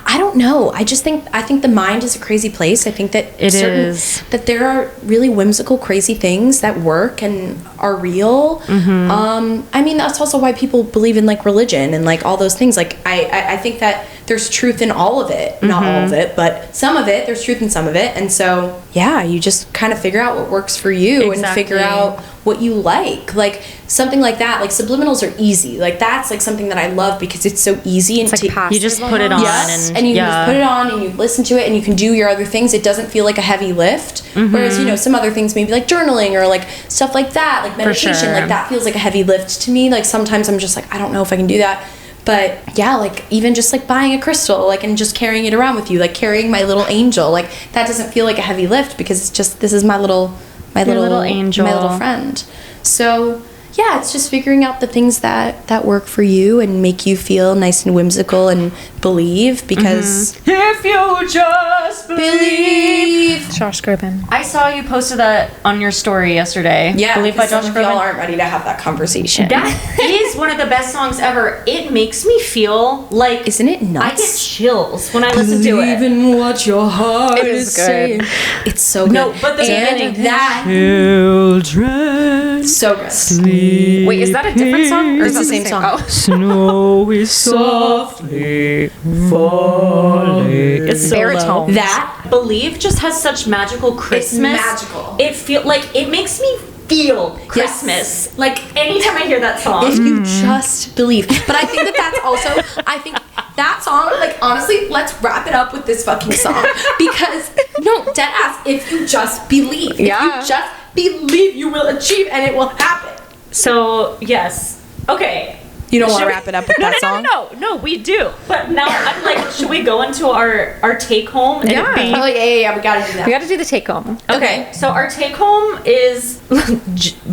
I don't know. I think the mind is a crazy place. I think that It is. that there are really whimsical, crazy things that work and are real. I mean, that's also why people believe in like religion and like all those things. Like I think that there's truth in all of it, not all of it, but some of it. There's truth in some of it, and so yeah, you just kind of figure out what works for you and figure out what you like something like that. Like subliminals are easy. Like that's like something that I love because it's so easy and It's like passive You just put it on Yes, and you can just put it on and you listen to it and you can do your other things. It doesn't feel like a heavy lift. Whereas, you know, some other things maybe like journaling or like stuff like that, like meditation, sure. like that feels like a heavy lift to me. Like sometimes I'm just like, I don't know if I can do that. But yeah, like even just like buying a crystal, like and just carrying it around with you, like carrying my little angel, like that doesn't feel like a heavy lift because it's just, this is my little angel. my little friend. So yeah, it's just figuring out the things that work for you and make you feel nice and whimsical and believe because If you just believe. Josh Groban. I saw you posted that on your story yesterday. Yeah, Believe by because Josh some of y'all Groban. aren't ready to have that conversation. That is one of the best songs ever. It makes me feel like Isn't it I get nuts? chills when I listen to it. in what your heart It is good. saying. It's so good. No, but the and beginning. that Children so good. sleep. Wait, is that a different song? Or It's is the that same song. Oh. Snow is softly falling. It's so Baritone. low. That Believe just has such magical Christmas. magical. It feel like it makes me feel Christmas. Like anytime I hear that song. if you just believe. But I think that that's also, I think that song, like honestly, let's wrap it up with this fucking song. Because, no, dead ass, if you just believe. Yeah. If you just believe, you will achieve and it will happen. So yes. Okay. You don't want Should to we- wrap it up with No, that song? No, we do. But now I'm like, should we go into our take home? And Yeah. it be, Oh, yeah, we gotta do that. We got to do the take home. okay. So our take home is,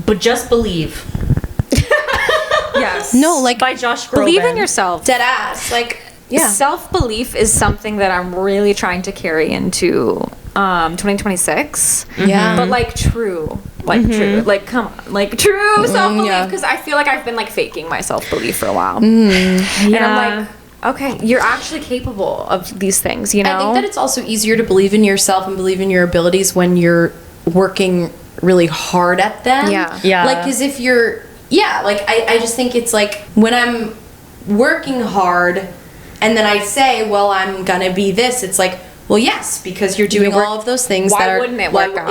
but just believe. Yes. No, like, By Josh Groban. Believe in yourself. dead ass. Like, yeah. Self-belief is something that I'm really trying to carry into 2026. Yeah. But like true. Like true. Like come on. Like true self-belief. yeah. Because I feel like I've been like faking my self-belief for a while. And I'm like, okay, you're actually capable of these things, you know? I think that it's also easier to believe in yourself and believe in your abilities when you're working really hard at them. Yeah. Yeah. Like, because if you're, yeah, like, I just think it's like when I'm working hard and then I say, well, I'm gonna be this, it's like, well, yes, because you're doing all of those things why that are. wouldn't it work out?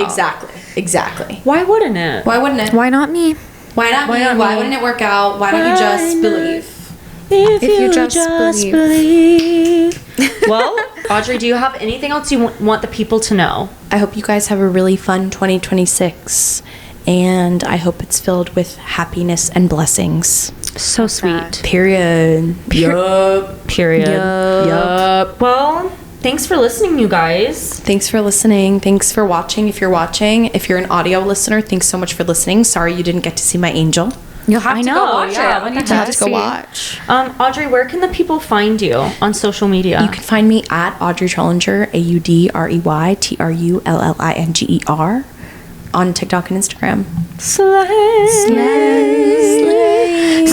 Exactly. Why wouldn't it? Why wouldn't it? Why not me? Why not me? Why wouldn't it work out? Why don't you just believe? If you just believe. Well, Audrey, do you have anything else you want the people to know? I hope you guys have a really fun 2026, and I hope it's filled with happiness and blessings. So sweet. Period. Yup. Period. Yup. Well, thanks for listening, you guys. Thanks for listening. Thanks for watching. If you're watching, if you're an audio listener, thanks so much for listening. Sorry you didn't get to see my angel. You'll have I to know, go watch yeah, it. what What the the heck? Let's go watch. Audrey, where can the people find you on social media? You can find me at Audrey Trullinger, AudreyTrullinger, on TikTok and Instagram.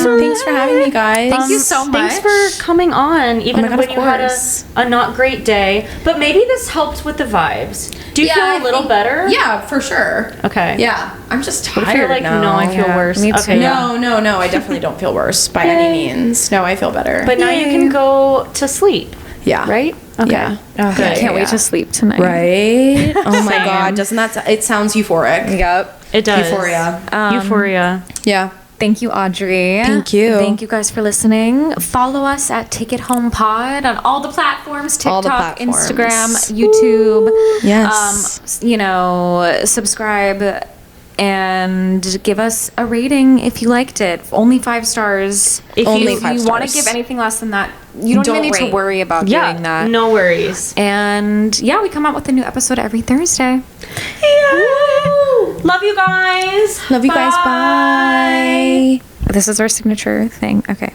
Thanks for having me, guys. Thank you so much. Thanks for coming on, even my God, when of you had course. a not great day. But maybe this helped with the vibes. Do you feel a little better? Yeah, for sure. Okay. Yeah, I'm just What tired if you're like, now. no, I feel worse. me too. Okay. yeah. No, I definitely don't feel worse by any means. No, I feel better. But now you can go to sleep, yeah, right? Okay. Yeah. I can't wait to sleep tonight. Right? Oh my Same. God, doesn't that? It sounds euphoric. Yep. It does. Euphoria. Euphoria. Yeah. Thank you, Audrey. Thank you. Thank you guys for listening. Follow us at Take It Home Pod on all the platforms: All TikTok, the platforms. Instagram, YouTube. Yes. Subscribe and give us a rating if you liked it. Only 5 stars. If Only If 5 you want to stars. give anything less than that, you don't Don't even need rate. to worry about Yeah. doing that. No worries. And yeah, we come out with a new episode every Thursday. Woo! Love you guys. Love you guys. Bye. This is our signature thing. Okay.